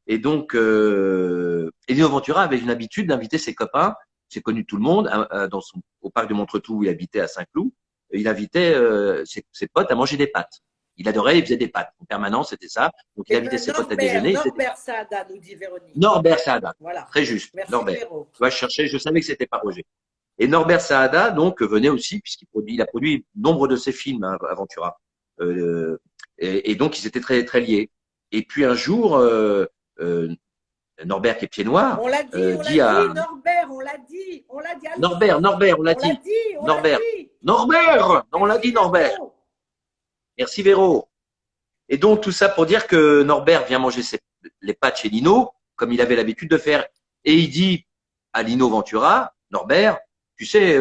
Elio Ventura avait une habitude d'inviter ses copains, c'est connu de tout le monde, au parc de Montretout où il habitait à Saint-Cloud. Il invitait ses potes à manger des pâtes. Il adorait, il faisait des pâtes. En permanence, c'était ça. Donc, il Et invitait ses potes à Norbert, déjeuner. Il faisait des Norbert Sada, nous dit Véronique. Norbert Saada. Voilà. Très juste. Merci, Norbert. Véro. Tu vois, je savais que c'était pas Roger. Et Norbert Saada, donc, venait aussi, il a produit nombre de ses films, hein, à Ventura. Euh, et donc, ils étaient très, très liés. Et puis, un jour, euh, Norbert, qui est pied noir, On l'a dit dit, à Norbert, on l'a dit, allô, Norbert, on l'a on l'a dit. dit, on l'a Norbert. dit. Norbert! On l'a Merci, dit, Norbert. Véro. Merci, Véro. Et donc, tout ça pour dire que Norbert vient manger les pâtes chez Lino, comme il avait l'habitude de faire. Et il dit à Lino Ventura, Norbert, tu sais,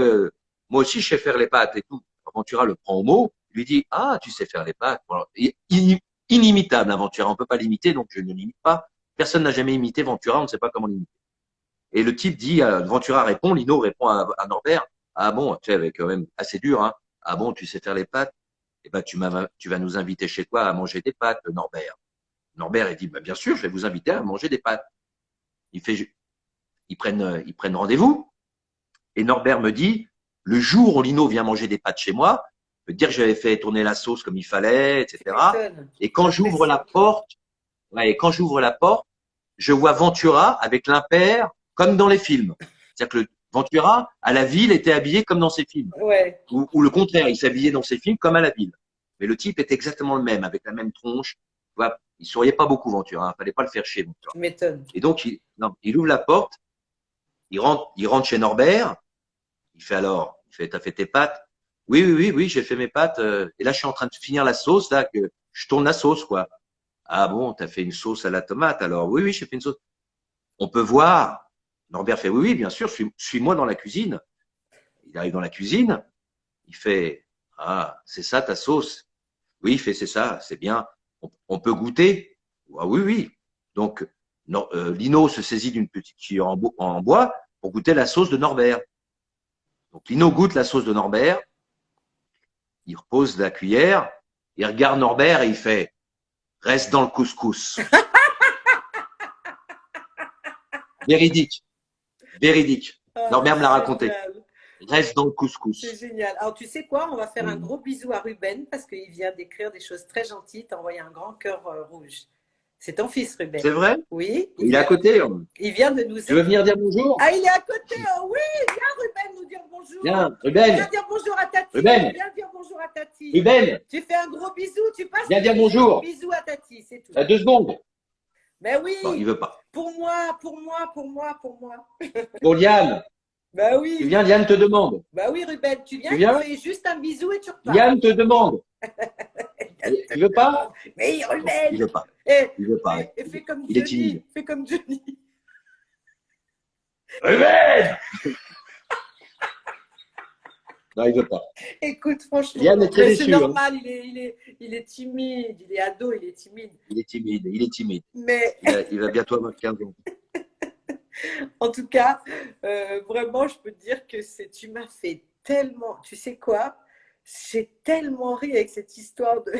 moi aussi, je sais faire les pâtes et tout. Ventura le prend au mot, lui dit, ah, tu sais faire les pâtes. Voilà. Inimitable, hein, Ventura. On peut pas l'imiter, donc je ne l'imite pas. Personne n'a jamais imité Ventura, on ne sait pas comment l'imiter. Et le type dit, Ventura répond, Lino répond à Norbert, ah bon, tu sais, avec quand même assez dur, hein. Ah bon, tu sais faire les pâtes? eh ben, tu vas nous inviter chez toi à manger des pâtes, Norbert. Norbert, il dit, bah, bien sûr, je vais vous inviter à manger des pâtes. Il fait, ils prennent rendez-vous. Et Norbert me dit, le jour où Lino vient manger des pâtes chez moi, me dire que j'avais fait tourner la sauce comme il fallait, Tu etc. m'étonnes. Et quand j'ouvre la porte, ouais, et quand j'ouvre la porte, je vois Ventura avec l'impair comme dans les films. C'est-à-dire que Ventura, à la ville, était habillé comme dans ses films. Ouais, Ou le contraire, il s'habillait dans ses films comme à la ville. Mais le type est exactement le même, avec la même tronche. Tu vois, il souriait pas beaucoup, Ventura. Hein, fallait pas le faire chier, Ventura. tu m'étonnes. Et donc, non, il ouvre la porte, il rentre chez Norbert. Il fait, t'as fait tes pâtes? Oui, oui, oui, oui, j'ai fait mes pâtes. Et là, je suis en train de finir la sauce, là, que je tourne la sauce, quoi. Ah bon, t'as fait une sauce à la tomate, alors? Oui, oui, j'ai fait une sauce. On peut voir. Norbert fait, oui, oui, bien sûr, suis-moi dans la cuisine. Il arrive dans la cuisine, il fait, ah, c'est ça ta sauce? Oui, il fait, c'est ça, c'est bien. On peut goûter? Ah oui, oui. Donc, non, Lino se saisit d'une petite cuillère en bois pour goûter la sauce de Norbert. Donc, Lino goûte la sauce de Norbert, il repose la cuillère, il regarde Norbert et il fait, reste dans le couscous. Véridique, véridique. Ah, Norbert me l'a c'est raconté. génial. Reste dans le C'est couscous. génial. Alors, tu sais quoi? On va faire un Oui. gros bisou à Ruben parce qu'il vient d'écrire des choses très gentilles, t'a envoyé un grand cœur rouge. C'est ton fils, Ruben. C'est vrai? Oui, Il est à côté. il vient de nous Tu veux écrire. venir dire bonjour? Ah, il est à côté. Oh, oui, viens, Ruben, nous dire bonjour. Viens, Ruben, Viens dire bonjour à Tati. Ruben, Viens dire bonjour à Tati. Ruben, Tu fais un gros bisou. Tu passes viens dire un bonjour. bisou à Tati, c'est tout. 2 secondes. Ben Bon, il oui, veut pas. pour moi, pour moi, pour moi, pour moi. Bon, Liane, Ben tu oui, viens, Liane te demande. ben oui, Ruben, tu viens, Tu il te viens? fait juste un bisou et tu repars. Liane te demande. Tu veux pas? Mais Non, il Ruben, veut pas. et, Il veut pas. fais comme Il est timide. Johnny, fais comme Johnny. Ruben! Non, il veut pas. Écoute, franchement, Liane est très mais c'est déçu. Hein. normal, il est timide, il est ado, il est timide. Il est timide. Il est timide. Mais Il va bientôt avoir 15 ans. en tout cas, vraiment, je peux te dire que tu m'as fait tellement, tu sais quoi, j'ai tellement ri avec cette histoire de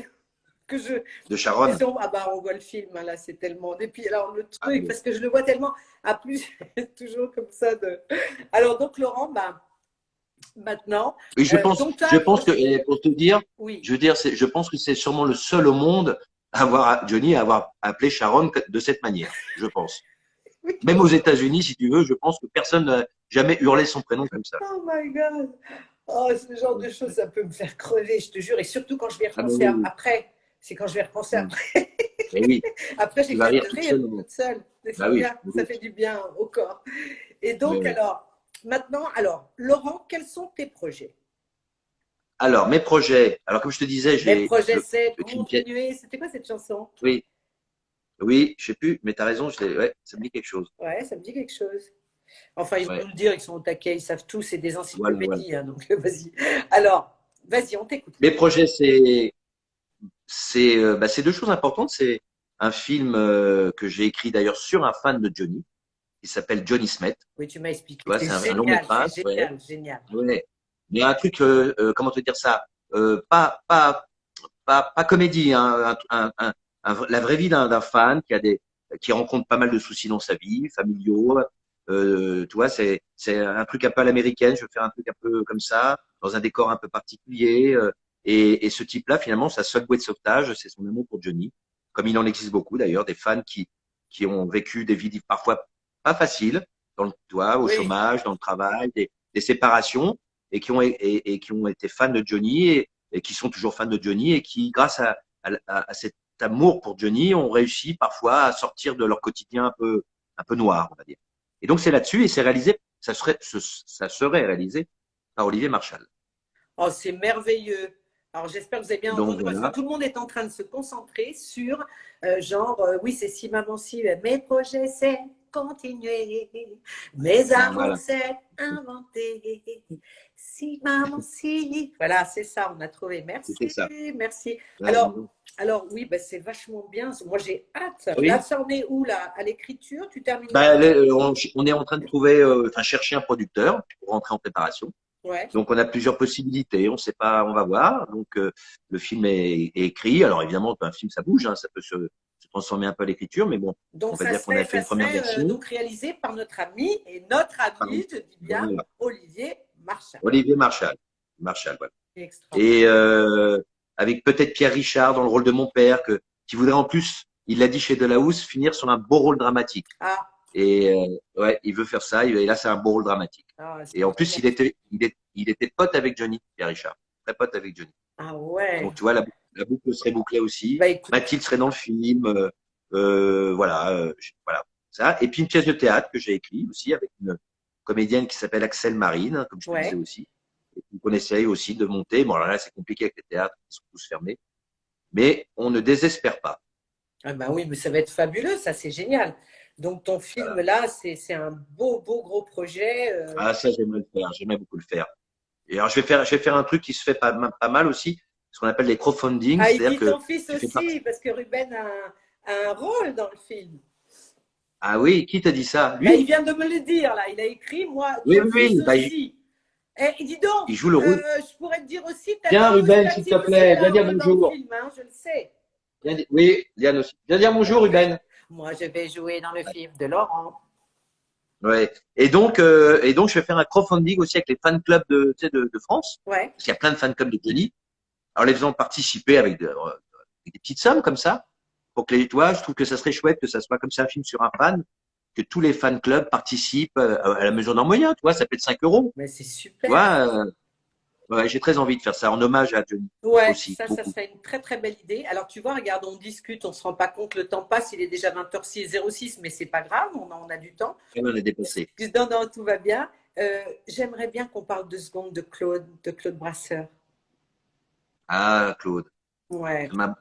que je. De Sharon. Ah bah on voit le film, hein, là, c'est tellement. Et puis alors le Ah, truc, oui. parce que je le vois tellement, à plus, toujours comme ça de. Alors donc Laurent, bah maintenant, Oui, donc tu as je un pense que, projet. et pour te dire, Oui. je veux dire, je pense que c'est sûrement le seul au monde Johnny, à avoir appelé Sharon de cette manière. Je pense. Oui. Même aux États-Unis, si tu veux, je pense que personne n'a jamais hurlé son prénom comme ça. Oh my God. Oh, ce genre de choses, ça peut me faire crever, je te jure. Et surtout quand je vais Ah, mais repenser oui. après. C'est quand je vais repenser Mm. après. Et oui, Après, tu vas j'éclate rire de toute rire seule. toute seule. C'est Bah oui, bien, je me ça doute. fait du bien au corps. Et Mais donc, oui. alors, maintenant, alors, Laurent, quels sont tes projets? Alors, mes projets. Alors, comme je te disais, Mes projets, c'est je crée une pièce. continuer. C'était quoi cette chanson? Oui, oui, je sais plus, mais tu as raison, ouais, ça me dit quelque chose. Ouais, ça me dit quelque chose. Enfin, ils vont Ouais, nous le dire, ils sont au taquet, ils savent tout, c'est des voilà, voilà. encyclopédies, hein, donc vas-y. Alors, vas-y, on t'écoute. Mes projets, c'est 2 choses importantes. C'est un film que j'ai écrit d'ailleurs sur un fan de Johnny, qui s'appelle Johnny Smet. Oui, tu m'as expliqué. Tu vois, C'est c'est un long génial, métrage. c'est Ouais, génial, génial. ouais. Mais un truc, comment te dire ça, pas comédie, hein, la vraie vie d'un fan qui rencontre pas mal de soucis dans sa vie, familiaux. Tu vois, c'est un truc un peu à l'américaine. Je veux faire un truc un peu comme ça, dans un décor un peu particulier. Et ce type-là, finalement, sa seule bouée de sauvetage, c'est son amour pour Johnny. Comme il en existe beaucoup d'ailleurs, des fans qui ont vécu des vies parfois pas faciles, tu vois, au Oui, chômage, dans le travail, des séparations, et qui ont été fans de Johnny et qui sont toujours fans de Johnny et qui, grâce à cet amour pour Johnny, ont réussi parfois à sortir de leur quotidien un peu noir, on va dire. Et donc c'est là-dessus et c'est réalisé, ça serait réalisé par Olivier Marchal. oh, c'est merveilleux. Alors, j'espère que vous avez bien Donc entendu parce que voilà. tout le monde est en train de se concentrer sur oui, c'est si maman si, mes projets, c'est continuer, mes Ben, amours, voilà, c'est inventer, si maman si. Voilà, c'est ça, on a trouvé. c'était Merci, ça. merci. Ouais, Alors oui, bah, c'est vachement bien. Moi, j'ai hâte. Là, oui. ça en est où, là? À l'écriture? Tu termines Ben, l'écriture? on est en train de trouver, chercher un producteur pour rentrer en préparation. Ouais. Donc, on a plusieurs possibilités. On ne sait pas, on va voir. Donc, le film est écrit. Alors, évidemment, un film, ça bouge, hein, ça peut se transformer un peu à l'écriture, mais bon, Donc on va dire qu'on a fait ça une première serait version. donc réalisé par notre ami, et notre ami, je dis bien, Voilà. Olivier Marchal. Olivier Marchal. Marchal, voilà. Et Extraordinaire. avec peut-être Pierre Richard dans le rôle de mon père, qui voudrait en plus, il l'a dit chez Delahousse, finir sur un beau rôle dramatique. Ah, Et ouais, il veut faire ça. Et là, c'est un beau rôle dramatique. ah, Et en c'est plus, génial. il était pote avec Johnny, Pierre Richard. Très pote avec Johnny. Ah Donc, ouais. tu vois, la boucle serait bouclée aussi. Bah écoute, Mathilde serait dans le film. Voilà, voilà. Ça. Et puis, une pièce de théâtre que j'ai écrite aussi avec une comédienne qui s'appelle Axel Marine, hein, comme je te disais ouais. aussi. Et qu'on essaye aussi de monter. Bon, alors là, c'est compliqué avec les théâtres qui sont tous fermés. Mais on ne désespère pas. Ah bah oui, mais ça va être fabuleux, ça c'est génial. Donc ton film Voilà. là, c'est un beau gros projet. Ah, ça, j'aimerais le faire. J'aimerais beaucoup le faire. Et alors, je vais faire un truc qui se fait pas mal aussi, ce qu'on appelle les crowdfunding, Ah, il c'est-à-dire dit ton que fils tu fais partie. aussi, parce que Ruben a un rôle dans le film. Ah oui, qui t'a dit ça? Bah, il Lui? vient de me le dire là, il a écrit, moi, Oui, ton oui, fils oui. Bah, aussi. Et dis donc, il joue le rôle. je pourrais te dire aussi, ta Viens, Ruben, s'il te théostatine aussi, plaît, elle a viens un dire rôle dans le bonjour. film, hein, je le sais. Oui, Liane aussi. Viens dire bonjour, Ruben. Moi, je vais jouer dans le film de Laurent. Ouais. Et donc, je vais faire un crowdfunding aussi avec les fan clubs tu sais, de France, Ouais. parce qu'il y a plein de fan clubs de Johnny. Alors, les faisant participer avec des petites sommes comme ça, pour que tu vois, je trouve que ça serait chouette que ça soit comme ça un film sur un fan, que tous les fan clubs participent à la mesure de leurs moyens, tu vois, ça peut être 5 euros, Mais c'est tu super. vois. Ouais, j'ai très envie de faire ça en hommage à Johnny Ouais, aussi, ça beaucoup. serait une très belle idée. Alors, tu vois, regarde, on discute, on se rend pas compte, le temps passe, il est déjà 20h06, mais c'est pas grave, on a du temps. Et on est dépassé. Non, non, tout va bien. J'aimerais bien qu'on parle 2 secondes de Claude Brasseur. Ah, Claude. Ouais, ça m'a-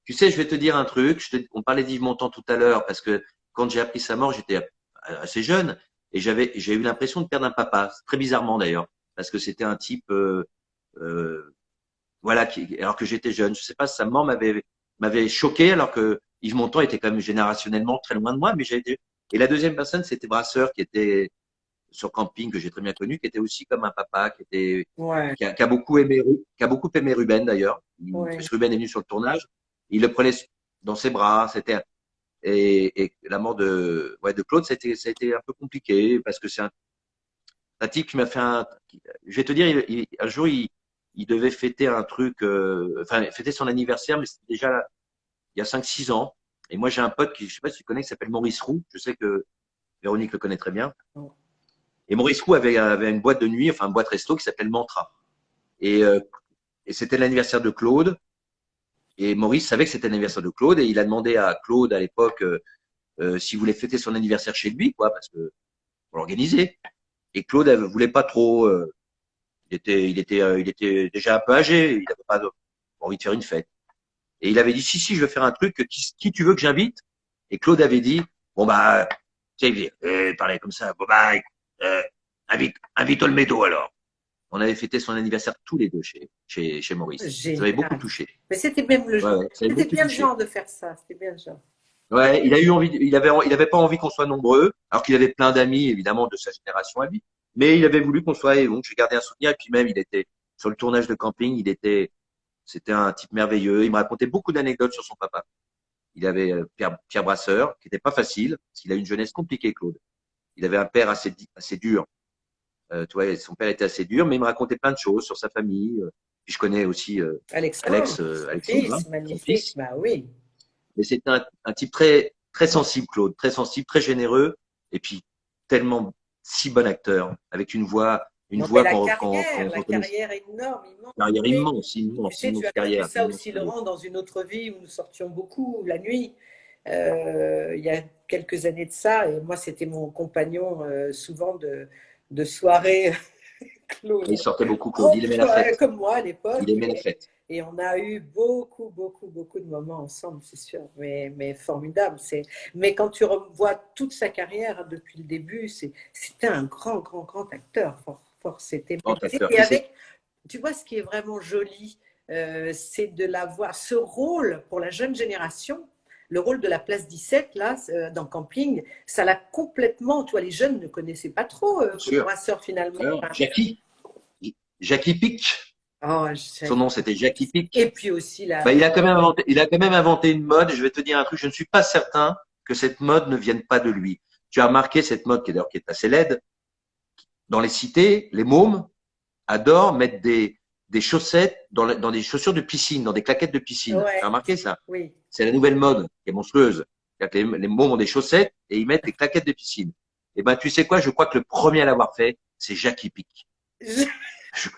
Tu sais, je vais te dire un truc. On parlait d'Yves Montand tout à l'heure parce que quand j'ai appris sa mort, j'étais assez jeune et j'ai eu l'impression de perdre un papa, très bizarrement d'ailleurs, parce que c'était un type, euh, voilà, alors que j'étais jeune. Je sais pas, sa mort m'avait choqué alors que Yves Montand était quand même générationnellement très loin de moi, mais j'ai été. Et la deuxième personne, c'était Brasseur qui était sur camping que j'ai très bien connu, qui était aussi comme un papa, ouais, qui a beaucoup aimé, qui a beaucoup aimé Ruben d'ailleurs, ouais. parce que Ruben est venu sur le tournage, il le prenait dans ses bras, et la mort de Claude, ça a été un peu compliqué parce que c'est un type qui m'a fait je vais te dire, un jour il devait fêter un truc, enfin fêter son anniversaire, mais c'était déjà il y a 5 6 ans. Et moi j'ai un pote qui, je sais pas si tu connais, qui s'appelle Maurice Roux. Je sais que Véronique le connaît très bien. Et Maurice Roux avait une boîte de nuit, enfin une boîte resto qui s'appelle Mantra. Et, euh, et c'était l'anniversaire de Claude. Et Maurice savait que c'était l'anniversaire de Claude et il a demandé à Claude à l'époque s'il voulait fêter son anniversaire chez lui, quoi, parce que pour l'organiser. Et Claude ne voulait pas trop. Il était déjà un peu âgé. Il n'avait pas envie de faire une fête. Et il avait dit si, je veux faire un truc. Qui tu veux que j'invite? Et Claude avait dit bon bah, tu sais, il parlait comme ça. Bon bah, invite Olmedo alors. On avait fêté son anniversaire tous les deux chez Maurice. Ça avait beaucoup Génial. touché. Mais c'était même le Ouais, genre. ouais, ça avait C'était beaucoup bien le touché. genre de faire ça. C'était bien le genre. Ouais, il a eu envie, il avait pas envie qu'on soit nombreux, alors qu'il avait plein d'amis, évidemment, de sa génération à lui. Mais il avait voulu qu'on soit, et donc j'ai gardé un souvenir. Et puis même, il était sur le tournage de camping, c'était un type merveilleux. Il me racontait beaucoup d'anecdotes sur son papa. Il avait Pierre Brasseur, qui n'était pas facile, parce qu'il a eu une jeunesse compliquée, Claude. Il avait un père assez dur. Tu vois, son père était assez dur, mais il me racontait plein de choses sur sa famille. Puis je connais aussi Alexandre, son Alexandra, fils, son magnifique. fils. Bah oui. Mais c'était un type très sensible, Claude, très sensible, très généreux, et puis tellement si bon acteur, avec une Non, mais voix qu'on la reconnaît. carrière énorme, immense. Carrière Et immense, tu sais, tu immense as connu carrière, ça immense aussi, carrière. Laurent, dans une autre vie où nous sortions beaucoup la nuit. Il y a quelques années de ça, et moi, c'était mon compagnon souvent de soirée, Il Claude. sortait beaucoup, Claude, Oh, il aimait la fête. comme moi à Il l'époque. aimait la fête. Et on a eu beaucoup de moments ensemble, c'est sûr, mais formidable. Mais quand tu revois toute sa carrière hein, depuis le début, c'était un grand acteur, c'était Grand magnifique. acteur. Et Puis c'est, avec, tu vois, ce qui est vraiment joli, c'est de l'avoir, ce rôle pour la jeune génération, le rôle de la place 17, là, dans Camping, ça l'a complètement, tu vois, les jeunes ne connaissaient pas trop bien Claude sûr. Brasseur finalement. Alors, Enfin, Jackie. Jackie Pic. Oh, Son nom, c'était Jackie Pic. et puis aussi Bah, la. il a quand même inventé une mode. Je vais te dire un truc. Je ne suis pas certain que cette mode ne vienne pas de lui. Tu as remarqué cette mode qui est d'ailleurs qui est assez laide. Dans les cités, les mômes adorent mettre des chaussettes dans des chaussures de piscine, dans des claquettes de piscine. Tu as Ouais, remarqué ça? oui. C'est la nouvelle mode qui est monstrueuse. C'est-à-dire que les mômes ont des chaussettes et ils mettent des claquettes de piscine. Et ben, tu sais quoi? Je crois que le premier à l'avoir fait, c'est Jackie Pic. Je- Je,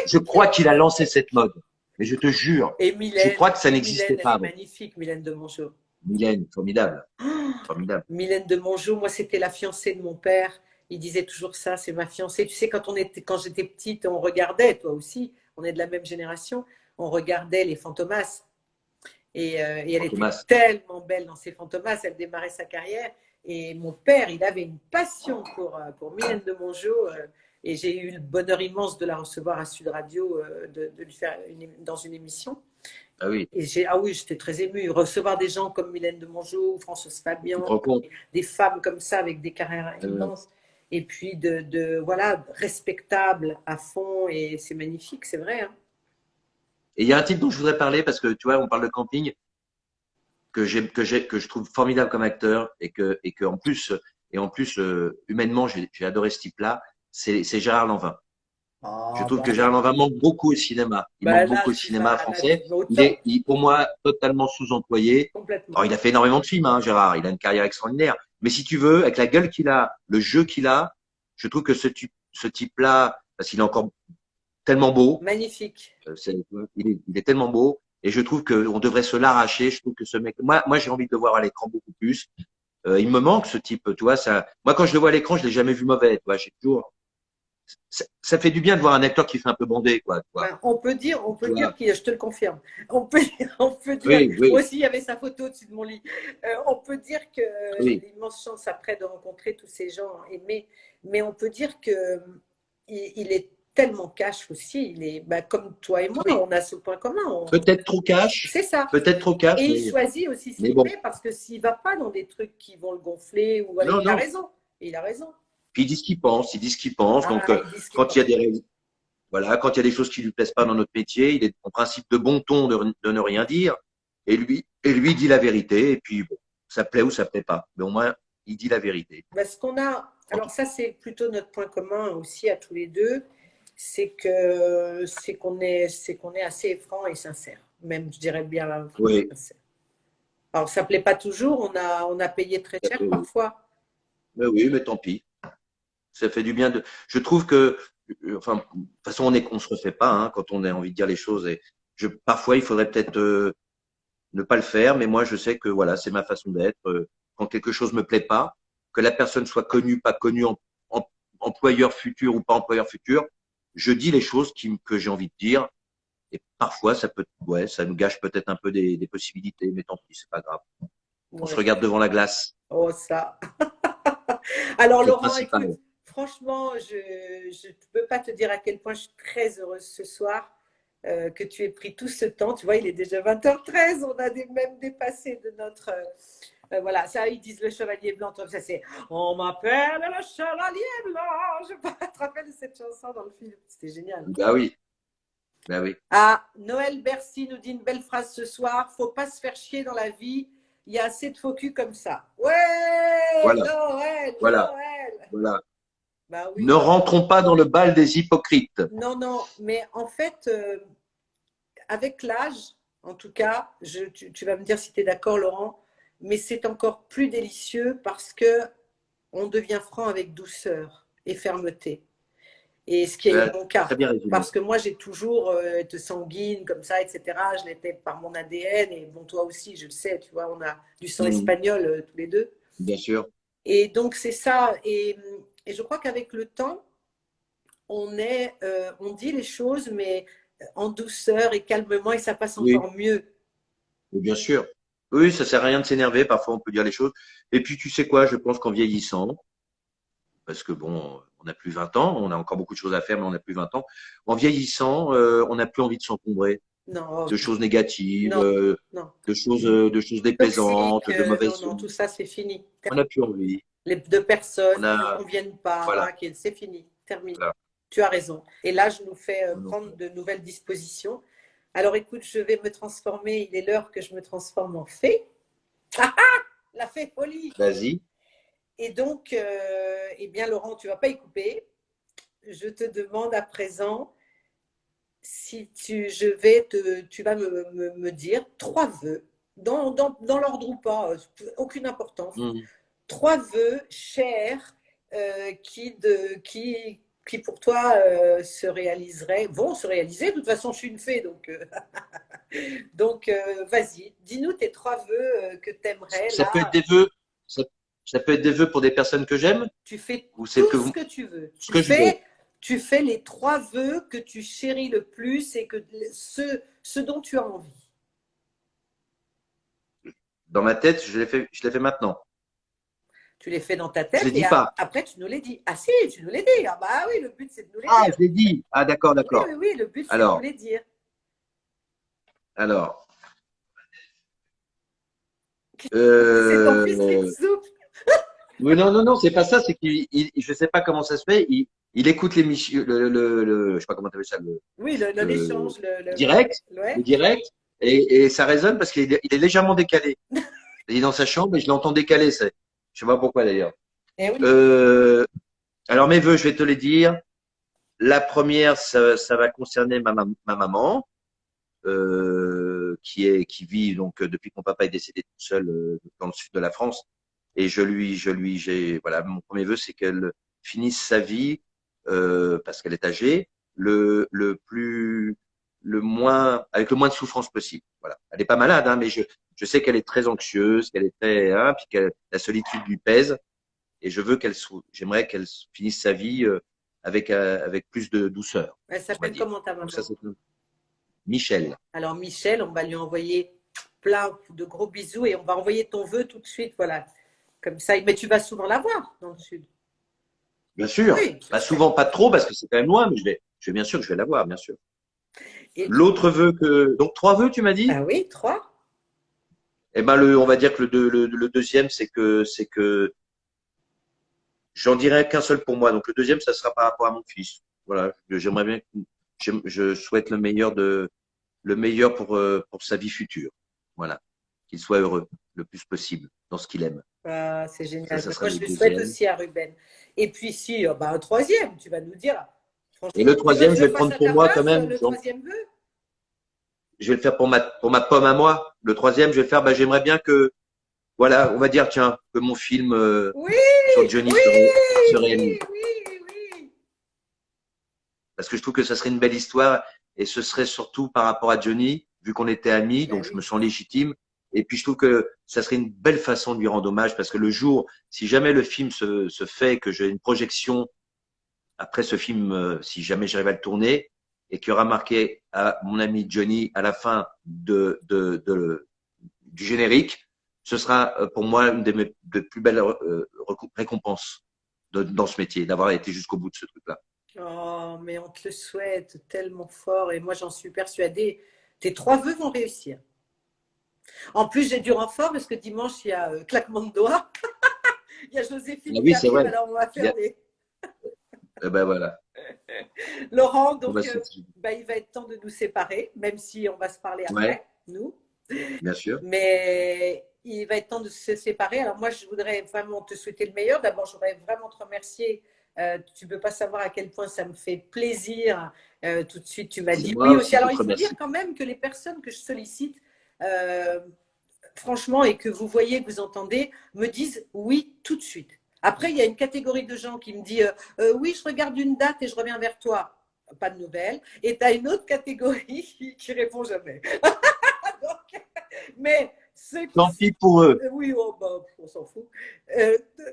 je crois qu'il a lancé cette mode. Mais je te jure, je crois que ça Et n'existait Mylène, elle pas est avant. magnifique, Mylène de Mongeau. Mylène, formidable, formidable. Mylène de Mongeau, moi, c'était la fiancée de mon père. Il disait toujours ça, c'est ma fiancée. Tu sais, quand j'étais petite, on regardait, toi aussi, on est de la même génération, on regardait les Fantomas. Et elle était Fantomas. tellement belle dans ses Fantomas, elle démarrait sa carrière. Et mon père, il avait une passion pour Mylène de Mongeau. Et j'ai eu le bonheur immense de la recevoir à Sud Radio, de lui faire dans une émission. Ah oui, Et ah oui, j'étais très émue. Recevoir des gens comme Mylène de Mongeau, Françoise tu te Fabian, rends compte? des femmes comme ça avec des carrières Euh, immenses. Et puis voilà, respectable à fond. Et c'est magnifique, c'est vrai. Hein. Et il y a un type dont je voudrais parler parce que tu vois, on parle de camping que je trouve formidable comme acteur et que en plus humainement j'ai adoré ce type-là. C'est Gérard Lanvin. Je Oh, trouve que Gérard Lanvin manque beaucoup au cinéma. Il manque là, beaucoup au tu cinéma vas, là, tu français. vas au top, Pour moi, totalement sous-employé. complètement. Alors, il a fait énormément de films, hein, Gérard. Il a une carrière extraordinaire. Mais si tu veux, avec la gueule qu'il a, le jeu qu'il a, je trouve que ce type-là, parce qu'il est encore tellement beau, Magnifique. il est tellement beau, et je trouve qu'on devrait se l'arracher. Je trouve que ce mec, moi, j'ai envie de le voir à l'écran beaucoup plus. Il me manque ce type, tu vois. Ça, moi, quand je le vois à l'écran, je l'ai jamais vu mauvais. Tu vois, j'ai toujours, ça fait du bien de voir un acteur qui fait un peu bandé, quoi. Tu vois. Ben, on Tu peut dire vois. qu'il, je te le confirme. On peut dire, Oui, oui, moi aussi il y avait sa photo au-dessus de mon lit. On peut dire que j'ai oui. l'immense chance après de rencontrer tous ces gens aimés, mais on peut dire que il est tellement cash aussi. Il est comme toi et moi, Oui. on a ce point commun. Peut-être trop cash, C'est ça. peut-être trop cash, Et il choisit aussi ce mais qu'il bon. fait parce que s'il va pas dans des trucs qui vont le gonfler, ou Non, il a non. raison. Il a raison. Puis il dit ce qu'il pense, il dit ce qu'il pense. Ah, Donc, il dit ce qu'il quand il y a pense. des, voilà, quand il y a des choses qui lui plaisent pas dans notre métier, il est en principe de bon ton de ne rien dire. Et lui dit la vérité. Et puis, bon, ça plaît ou ça plaît pas. Mais au moins, il dit la vérité. Parce qu'on a, En alors tout- ça c'est plutôt notre point commun aussi à tous les deux, c'est qu'on est assez franc et sincère, même je dirais bien franc et Oui, sincère. Alors ça plaît pas toujours, on a payé très tout à cher fait, oui. parfois. Mais oui, mais tant pis. Ça fait du bien de. Je trouve que, enfin, de toute façon, on se refait pas hein, quand on a envie de dire les choses. Et parfois, il faudrait peut-être ne pas le faire, mais moi, je sais que voilà, c'est ma façon d'être. Quand quelque chose me plaît pas, que la personne soit connue, pas connue, en- employeur futur ou pas employeur futur, je dis les choses que j'ai envie de dire. Et parfois, ouais, ça nous gâche peut-être un peu des possibilités, mais tant pis, c'est pas grave. On se Ouais. regarde devant la glace, Oh ça. Alors c'est le Laurent, écoute, principal. franchement, je ne peux pas te dire à quel point je suis très heureuse ce soir que tu aies pris tout ce temps. Tu vois, il est déjà 20h13, on a même dépassé de notre... voilà, ça, ils disent le chevalier blanc. Toi, ça, c'est on m'appelle le chevalier blanc. Je te rappelle de cette chanson dans le film. C'était génial. Bah oui, bah oui. Ah, Noël Bercy nous dit une belle phrase ce soir. Faut pas se faire chier dans la vie. Il y a assez de faux culs comme ça. Ouais, Voilà, Noël, voilà, Noël. voilà. Bah Ne oui. rentrons pas dans le bal des hypocrites. Non, non, mais en fait, avec l'âge, en tout cas, tu vas me dire si tu es d'accord, Laurent, mais c'est encore plus délicieux parce que on devient franc avec douceur et fermeté. Et ce qui est mon cas. Très bien résumé. Parce que moi, j'ai toujours été sanguine, comme ça, etc. Je l'étais par mon ADN. Et bon, toi aussi, je le sais, tu vois, on a du sang Mhm, espagnol tous les deux. bien sûr. Et donc, c'est ça. Et je crois qu'avec le temps, on dit les choses, mais en douceur et calmement, et ça passe Oui, encore mieux. oui, bien sûr. Oui, ça sert à rien de s'énerver. Parfois, on peut dire les choses. Et puis, tu sais quoi, je pense qu'en vieillissant, parce que bon, on n'a plus 20 ans, on a encore beaucoup de choses à faire, mais on n'a plus 20 ans. En vieillissant, on n'a plus envie de s'encombrer Non, de choses négatives, non, non. de choses déplaisantes, Toxique, de non, mauvaises non, choses. tout ça, c'est fini. On n'a plus envie. Les deux personnes On qui ne a, conviennent voilà, pas, c'est fini, terminé. voilà. Tu as raison. Et là, je nous fais Donc, prendre de nouvelles dispositions. Alors écoute, je vais me transformer. Il est l'heure que je me transforme en fée. Ah, ah, la fée folie. vas-y. Et donc, eh bien, Laurent, tu ne vas pas y couper. Je te demande à présent si tu vas me dire trois vœux, dans l'ordre ou pas, aucune importance. Mhm. Trois vœux chers qui pour toi vont se réaliser. De toute façon, je suis une fée, donc vas-y, dis-nous tes trois vœux que tu aimerais Ça peut être là. des vœux, ça, ça peut être des vœux pour des personnes que j'aime Tu fais ou celles tout que ce vous, que tu veux. ce que je veux. Tu fais les trois vœux que tu chéris le plus et ce dont tu as envie. Dans ma tête, je l'ai fait maintenant. Tu les fais dans ta Je les tête et dis pas. après tu nous les dis. Ah si, tu nous les dis. Ah bah oui, le but c'est de nous les Ah, dire. je l'ai dit. Ah, d'accord, Oui, d'accord. oui, oui, le but c'est de nous Alors, les dire. alors, C'est ton fils qui te euh, souffle. oui, non, non, non, c'est pas ça. C'est je sais pas comment ça se fait. Il écoute l'émission, je sais pas comment tu appelles ça, Oui, le l'échange, direct, le ouais. direct, et ça résonne parce il est légèrement décalé. Il est dans sa chambre et je l'entends décalé. Je sais pas pourquoi d'ailleurs. Eh oui. Euh, alors mes vœux, je vais te les dire. La première, ça va concerner ma maman, qui vit donc depuis que mon papa est décédé tout seul dans le sud de la France. Et voilà, mon premier vœu, c'est qu'elle finisse sa vie parce qu'elle est âgée, avec le moins de souffrance possible. Voilà. Elle n'est pas malade, hein, mais je sais qu'elle est très anxieuse, qu'elle est très, hein, puis que la solitude lui pèse. Et j'aimerais qu'elle finisse sa vie avec plus de douceur, Elle on va s'appelle dire. comment ta Donc ça, maman? c'est Michel. Alors Michel, on va lui envoyer plein de gros bisous et on va envoyer ton vœu tout de suite. Voilà. Comme ça. Mais tu vas souvent la voir dans le sud. Bien sûr. Oui, je Pas sais. souvent, pas trop, parce que c'est quand même loin, mais bien sûr que je vais l'avoir, bien sûr. Et L'autre vœu donc trois vœux, tu m'as dit? ah oui, trois. Eh ben, on va dire que le deuxième, c'est que j'en dirai qu'un seul pour moi. Donc, le deuxième, ça sera par rapport à mon fils. Voilà. J'aimerais bien, je souhaite le meilleur pour sa vie future. Voilà. Qu'il soit heureux le plus possible dans ce qu'il aime. Ah, c'est génial. Ça Mais sera moi, je le le souhaite deuxième. aussi à Ruben. Et puis, si, bah, un troisième, tu vas nous dire. Et le Franchement, tu veux que troisième, je je le vais le fasse prendre à pour ta moi quand place, même. le troisième vœu? Je vais le faire pour ma pomme à moi. Le troisième, je vais le faire, j'aimerais bien que, voilà, on va dire, tiens, que mon film Oui, sur Johnny oui, se réalise. oui, oui, oui. Parce que je trouve que ça serait une belle histoire et ce serait surtout par rapport à Johnny, vu qu'on était amis, Ben donc je me oui. sens légitime. Et puis je trouve que ça serait une belle façon de lui rendre hommage parce que le jour, si jamais le film se fait, que j'ai une projection après ce film, si jamais j'arrive à le tourner, et qu'il y aura marqué à mon ami Johnny à la fin du générique, ce sera pour moi une des plus belles récompenses dans ce métier, d'avoir été jusqu'au bout de ce truc-là. Oh, mais on te le souhaite tellement fort et moi, j'en suis persuadée. Tes trois vœux vont réussir. En plus, j'ai du renfort parce que dimanche, il y a claquement de doigts. Il y a Ah Joséphine qui oui, c'est arrive, vrai. alors on va Il y faire a, des. ben voilà. Laurent, Bon, donc, c'est, bah, il va être temps de nous séparer, même si on va se parler ouais, après, nous. bien sûr. Mais il va être temps de se séparer. Alors moi, je voudrais vraiment te souhaiter le meilleur. D'abord, je voudrais vraiment te remercier. Tu ne peux pas savoir à quel point ça me fait plaisir. Tout de suite, tu m'as C'est dit moi oui aussi. aussi qui Alors, te il faut dire remercie. quand même que les personnes que je sollicite, euh, franchement, et que vous voyez, que vous entendez, me disent oui tout de suite. Après, il y a une catégorie de gens qui me dit oui, je regarde une date et je reviens vers toi. Pas de nouvelles. Et tu as une autre catégorie qui répond jamais. Donc, mais ceux qui Tant pis pour eux. oui, oh, bah, on s'en fout.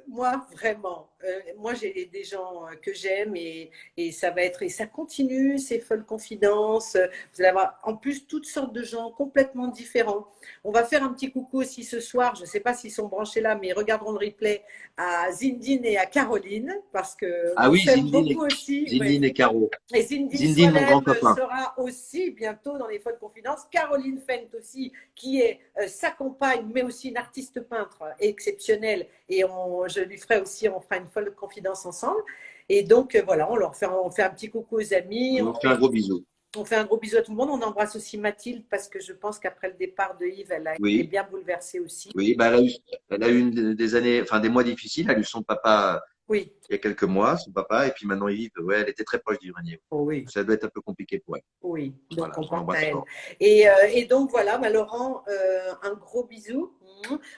Moi, vraiment, moi, j'ai des gens que j'aime et ça va être, et ça continue, ces folles confidences. Vous allez avoir en plus toutes sortes de gens complètement différents. On va faire un petit coucou aussi ce soir. Je ne sais pas s'ils sont branchés là, mais ils regarderont le replay à Zindine et à Caroline parce Ah qu'on oui, s'aime beaucoup aussi. Ouais. Zindine et Caro. Et Zindine Zindine, mon grand Soilem copain. sera aussi bientôt dans les Folles Confidences. Caroline Fent aussi, qui est sa compagne, mais aussi une artiste peintre exceptionnelle. Et je lui ferai aussi, on fera une folle confidence ensemble. Et donc, voilà, on fait un petit coucou aux amis. Et on fait un gros bisou. On fait un gros bisou à tout le monde. On embrasse aussi Mathilde parce que je pense qu'après le départ de Yves, elle a été Oui, bien bouleversée aussi. oui, bah, elle a eu des années, enfin des mois difficiles. Elle a eu son papa Oui, il y a quelques mois, son papa, et puis maintenant Yves, ouais, elle était très proche d'Yves. oh oui. Ça doit être un peu compliqué pour elle. Oui, donc Voilà, on on pense à l'embrasse elle. fort. Et donc voilà, bah, Laurent, un gros bisou.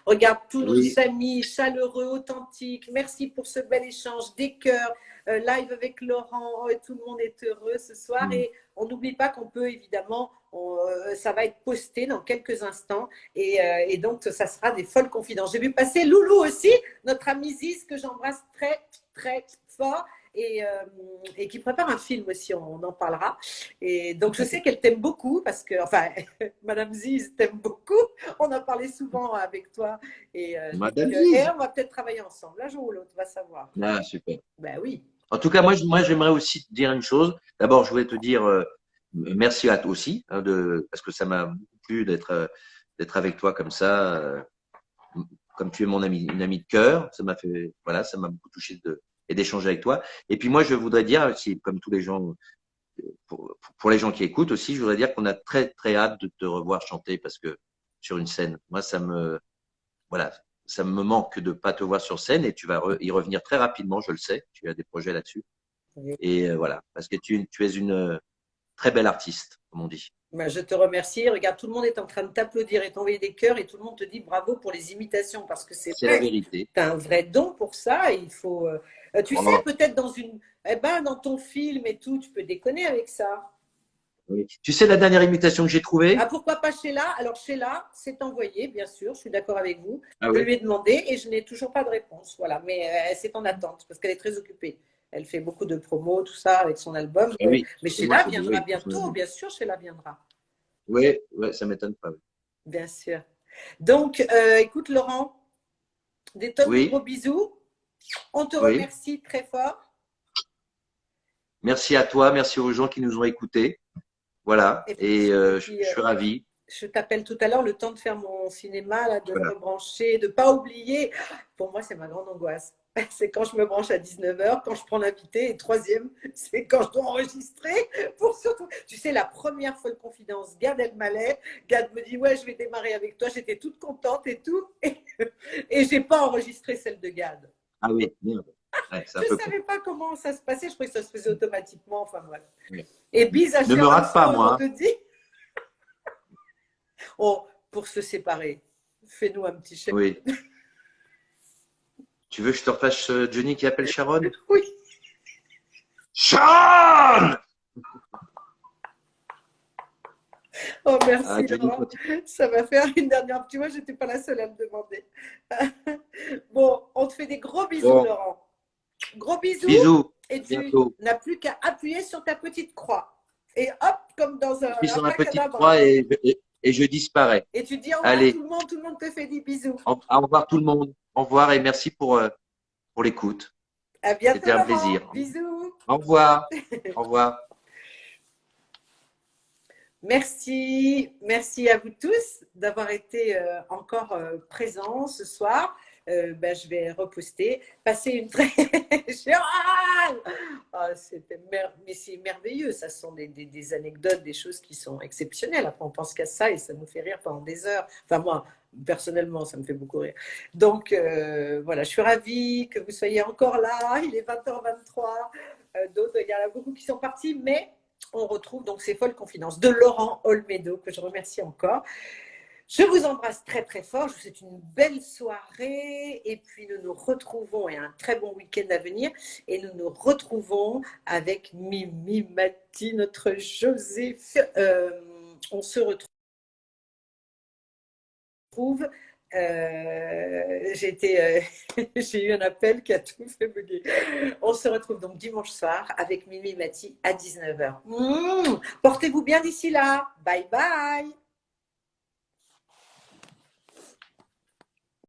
Regarde tous Oui, nos amis chaleureux, authentiques. Merci pour ce bel échange, des cœurs, live avec Laurent. Oh, et tout le monde est heureux ce soir. mm, Et on n'oublie pas qu'on peut évidemment, ça va être posté dans quelques instants. Et donc ça sera des folles confidences. J'ai vu passer Loulou aussi, notre amie Ziz, que j'embrasse très, très fort. Et, euh, et qui prépare un film aussi, on en parlera. Et donc, je sais qu'elle t'aime beaucoup parce que, enfin, Madame Ziz t'aime beaucoup. On en parlait souvent avec toi. Madame Et Lise. on va peut-être travailler ensemble, un jour ou l'autre, on va savoir. Ah, super. Ben oui. En tout cas, moi j'aimerais aussi te dire une chose. D'abord, je voulais te dire merci à toi aussi, hein, parce que ça m'a beaucoup plu d'être avec toi comme ça, comme tu es mon ami, une amie de cœur. Ça m'a fait, voilà, ça m'a beaucoup touché et d'échanger avec toi. Et puis moi, je voudrais dire, si, comme tous les gens, pour les gens qui écoutent aussi, je voudrais dire qu'on a très très hâte de te revoir chanter parce que sur une scène, moi voilà, ça me manque de pas te voir sur scène et tu vas y revenir très rapidement, je le sais. Tu as des projets là-dessus. Et voilà, parce que tu es une très belle artiste, comme on dit. Ben, je te remercie. Regarde, tout le monde est en train de t'applaudir et t'envoyer des cœurs et tout le monde te dit bravo pour les imitations parce que c'est C'est la vrai, vérité. tu as un vrai don pour ça. Et il faut, tu sais, Vraiment. peut-être dans ton film et tout, tu peux déconner avec ça. Oui. Tu sais la dernière imitation que j'ai Ah, trouvée? pourquoi pas Sheila? Alors, Sheila, c'est envoyé, bien sûr, je suis d'accord avec vous. Ah Je oui. lui ai demandé et je n'ai toujours pas de réponse. Voilà, mais c'est en attente parce qu'elle est très occupée. Elle fait beaucoup de promos, tout ça, avec son album. Ah oui. Mais Et moi, Sheila c'est viendra oui. bientôt, bien sûr, Sheila viendra, Oui, ouais, ça m'étonne pas. Oui. bien sûr. Donc, écoute, Laurent, des tonnes de gros Oui, bisous. On te oui. remercie très fort. Merci à toi, merci aux gens qui nous ont écoutés. Voilà. Et Et je puis, suis ravi. je t'appelle tout à l'heure, le temps de faire mon cinéma, là, de me Voilà. rebrancher, de ne pas oublier. Pour moi, c'est ma grande angoisse. C'est quand je me branche à 19h, quand je prends l'invité. Et troisième, c'est quand je dois enregistrer. Pour surtout, tu sais, la première folle confidence, Gad Elmaleh. Gad me dit, ouais, je vais démarrer avec toi. J'étais toute contente et tout. Et je n'ai pas enregistré celle de Gad. Ah oui, merde. Ouais, c'est Je un ne peu con. savais pas comment ça se passait. Je croyais que ça se faisait automatiquement. Enfin, voilà. Oui. Et bise à Ne me Sharon rate pas, Stone, on moi. te dit. Oh, pour se séparer, fais-nous un petit chèque. Oui. Tu veux que je te refasse Johnny qui appelle Sharon? Oui. Sharon! Oh, Ah, merci Johnny, Laurent. Ça va faire une dernière. Tu vois, je n'étais pas la seule à me demander. Bon, on te fait des gros bisous, bon, Laurent. Gros bisous. bisous. Et À tu bientôt. n'as plus qu'à appuyer sur ta petite croix. Et hop, comme dans un J'appuie sur la petite abracadabra. croix et je disparais. Et tu dis au revoir Allez, tout le monde te fait des bisous. au revoir tout le monde. Au revoir et merci pour l'écoute. À bientôt, C'était un Laurent. plaisir. Bisous. Au revoir. Au revoir. Merci, merci à vous tous d'avoir été encore présents ce soir. Je vais reposter. Passez une très Gérald ah, mais c'est merveilleux. Ça sont des anecdotes, des choses qui sont exceptionnelles. Après, on pense qu'à ça et ça nous fait rire pendant des heures. Enfin, moi, personnellement, ça me fait beaucoup rire. Donc, voilà, je suis ravie que vous soyez encore là. Il est 20h23. D'autres, il y en a beaucoup qui sont partis, mais on retrouve donc ces folles confidences de Laurent Olmedo, que je remercie encore. Je vous embrasse très très fort, je vous souhaite une belle soirée et puis nous nous retrouvons et un très bon week-end à venir et nous nous retrouvons avec Mimi Mati, notre Joseph. On se retrouve. J'ai eu un appel qui a tout fait bugger. On se retrouve donc dimanche soir avec Mimi Mati à 19h. Portez-vous bien d'ici là. Bye bye.